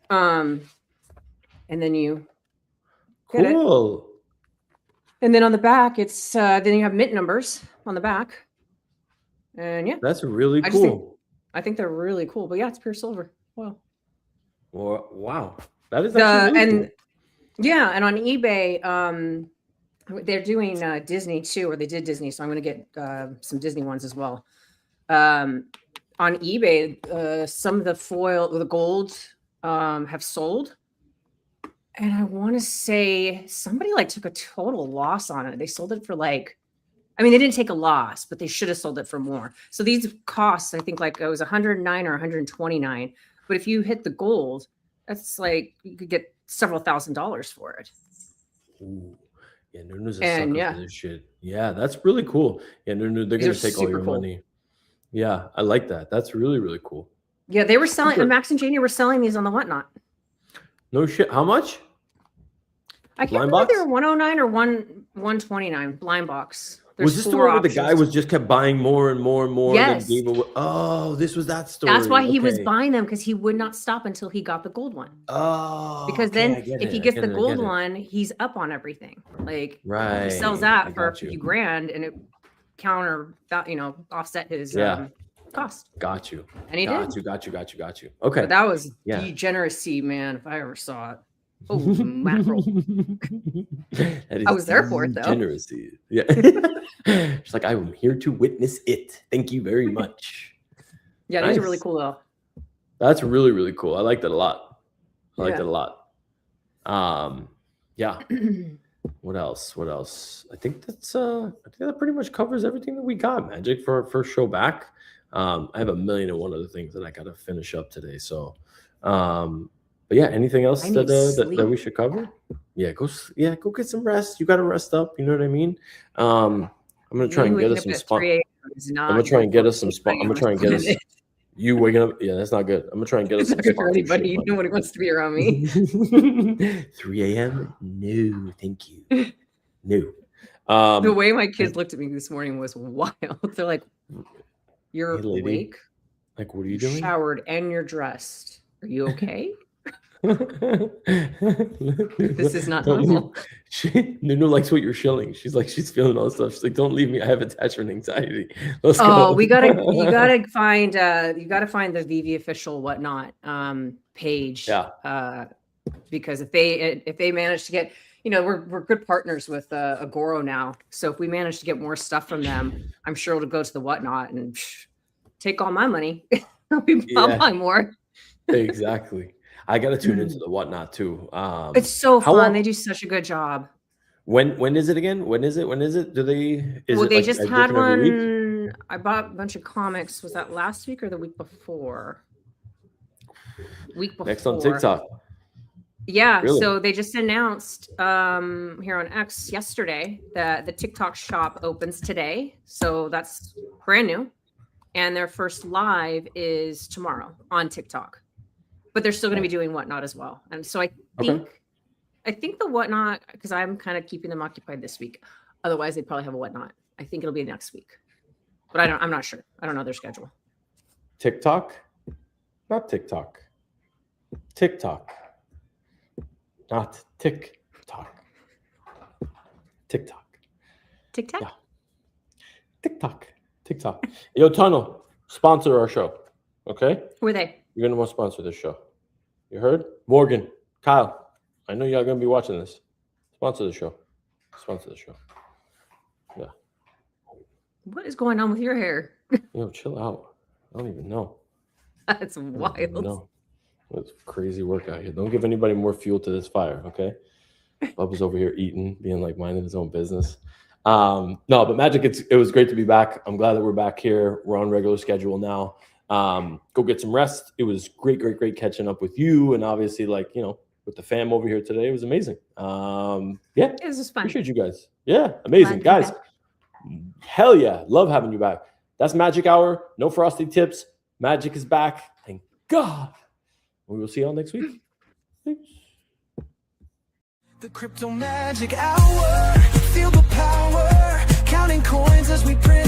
Speaker 3: And then you get it.
Speaker 2: Cool.
Speaker 3: And then on the back, it's then you have mint numbers on the back. And yeah,
Speaker 2: That's really
Speaker 3: I just think-
Speaker 2: cool.
Speaker 3: I think they're really cool. But yeah, it's pure silver. Wow.
Speaker 2: Wow. That is actually really cool.
Speaker 3: Yeah, and on eBay, they're doing Disney too, or they did Disney, so I'm going to get some Disney ones as well. On eBay, some of the gold have sold, and I want to say somebody like took a total loss on it. They sold it for like, I mean, they didn't take a loss, but they should have sold it for more. So these costs, I think, like it was 109 or 129. But if you hit the gold, that's like you could get several $1,000s for it.
Speaker 2: Ooh. Yeah, Nunu's a
Speaker 3: And
Speaker 2: sucker
Speaker 3: yeah.
Speaker 2: for this shit. Yeah, that's really cool. Yeah, Nunu, they're
Speaker 3: These
Speaker 2: gonna
Speaker 3: are
Speaker 2: take all
Speaker 3: super
Speaker 2: your
Speaker 3: cool.
Speaker 2: money. Yeah, I like that. That's really, really cool.
Speaker 3: Yeah, they were selling.
Speaker 2: Sure.
Speaker 3: Max and Janie were selling these on the Whatnot.
Speaker 2: No shit. How much?
Speaker 3: I can't
Speaker 2: Blind
Speaker 3: remember if they
Speaker 2: box?
Speaker 3: were 109 or 129 blind box.
Speaker 2: Was this the one where the guy was just kept buying more and more and more?
Speaker 3: Yes.
Speaker 2: And then gave away? Oh, this was that story.
Speaker 3: That's why he was
Speaker 2: Okay.
Speaker 3: buying them, because he would not stop until he got the gold one.
Speaker 2: Oh,
Speaker 3: Because
Speaker 2: okay, I
Speaker 3: then
Speaker 2: get
Speaker 3: if
Speaker 2: it,
Speaker 3: he
Speaker 2: I
Speaker 3: gets
Speaker 2: get
Speaker 3: the
Speaker 2: it, I
Speaker 3: gold
Speaker 2: get it.
Speaker 3: one, he's up on everything. Like
Speaker 2: Right.
Speaker 3: he sells
Speaker 2: I
Speaker 3: that for a
Speaker 2: got you.
Speaker 3: few grand, and it offset his
Speaker 2: Yeah.
Speaker 3: cost.
Speaker 2: Got you.
Speaker 3: And he
Speaker 2: Got
Speaker 3: did.
Speaker 2: you. Okay.
Speaker 3: But that was
Speaker 2: Yeah.
Speaker 3: degeneracy, man, if I ever saw it. Oh, mackerel.
Speaker 2: That
Speaker 3: I was there for it, though.
Speaker 2: Degeneracy. Yeah. She's like, I am here to witness it. Thank you very much.
Speaker 3: Yeah, these are
Speaker 2: Nice.
Speaker 3: really cool though.
Speaker 2: That's really, really cool. I like that a lot. I like
Speaker 3: Yeah.
Speaker 2: that a lot. Yeah. What else? What else? I think that pretty much covers everything that we got, Magic, for our first show back. I have a million and one other things that I gotta finish up today. So, but yeah, anything else
Speaker 3: I need
Speaker 2: that we
Speaker 3: sleep.
Speaker 2: should cover? Yeah, go get some rest. You gotta rest up. You know what I mean? I'm gonna try
Speaker 3: Me
Speaker 2: and get
Speaker 3: waking
Speaker 2: us
Speaker 3: up
Speaker 2: some
Speaker 3: at
Speaker 2: spot.
Speaker 3: 3 a.m. is
Speaker 2: I'm
Speaker 3: not
Speaker 2: gonna try
Speaker 3: good
Speaker 2: and get
Speaker 3: for
Speaker 2: us some spot.
Speaker 3: anybody
Speaker 2: I'm
Speaker 3: on
Speaker 2: gonna try and
Speaker 3: this
Speaker 2: get us.
Speaker 3: planet.
Speaker 2: You waking up? Yeah, that's not good. I'm gonna try and get us
Speaker 3: It's
Speaker 2: some
Speaker 3: not good for
Speaker 2: sponsorship
Speaker 3: anybody.
Speaker 2: money.
Speaker 3: Nobody wants to be around me.
Speaker 2: 3 a.m. No, thank you. No.
Speaker 3: The way my kids looked at me this morning was wild. They're like, "You're
Speaker 2: Hey, lady.
Speaker 3: awake?
Speaker 2: Like, what are you
Speaker 3: You
Speaker 2: doing?
Speaker 3: showered and you're dressed. Are you okay?"
Speaker 2: This
Speaker 3: is not normal.
Speaker 2: Nunu likes what you're shilling. She's feeling all this stuff. She's like, don't leave me. I have attachment anxiety. Let's
Speaker 3: Oh,
Speaker 2: go.
Speaker 3: you gotta find the VV official whatnot page.
Speaker 2: Yeah.
Speaker 3: Because if they manage to get, we're good partners with Agoro now. So if we manage to get more stuff from them, I'm sure it'll go to the whatnot and take all my money. I'll buy more.
Speaker 2: Exactly. I gotta tune into the whatnot too.
Speaker 3: It's so fun. They do such a good job.
Speaker 2: When is it again? When is it? Do they?
Speaker 3: They just had one. I bought a bunch of comics. Was that last week or the week before? Week before.
Speaker 2: Next on TikTok.
Speaker 3: Yeah. Really? So they just announced here on X yesterday that the TikTok shop opens today. So that's brand new. And their first live is tomorrow on TikTok. But they're still going to be doing whatnot as well. And so I think the whatnot, because I'm kind of keeping them occupied this week. Otherwise, they'd probably have a whatnot. I think it'll be next week. But I'm not sure. I don't know their schedule.
Speaker 2: TikTok? Not TikTok. TikTok. Not TikTok. TikTok.
Speaker 3: TikTok?
Speaker 2: Yeah. TikTok. Yo, Tunnel, sponsor our show. Okay?
Speaker 3: Who are they?
Speaker 2: You're going to want to sponsor this show. You heard? Morgan, Kyle, I know y'all going to be watching this. Sponsor the show. Yeah.
Speaker 3: What is going on with your hair?
Speaker 2: Yo, chill out. I don't even know.
Speaker 3: That's wild.
Speaker 2: No. It's crazy work out here. Don't give anybody more fuel to this fire, okay? Bubba's over here eating, being like minding his own business. No, but Magic, it was great to be back. I'm glad that we're back here. We're on regular schedule now. Go get some rest. It was great catching up with you, and obviously, with the fam over here today, it was amazing. Yeah,
Speaker 3: it was just fun.
Speaker 2: Appreciate you guys. Yeah, amazing, guys. Hell yeah, love having you back. That's Magic Hour. No frosty tips. Magic is back. Thank God. We will see y'all next week. Thanks.
Speaker 1: The crypto magic hour. Feel the power. Counting coins as we print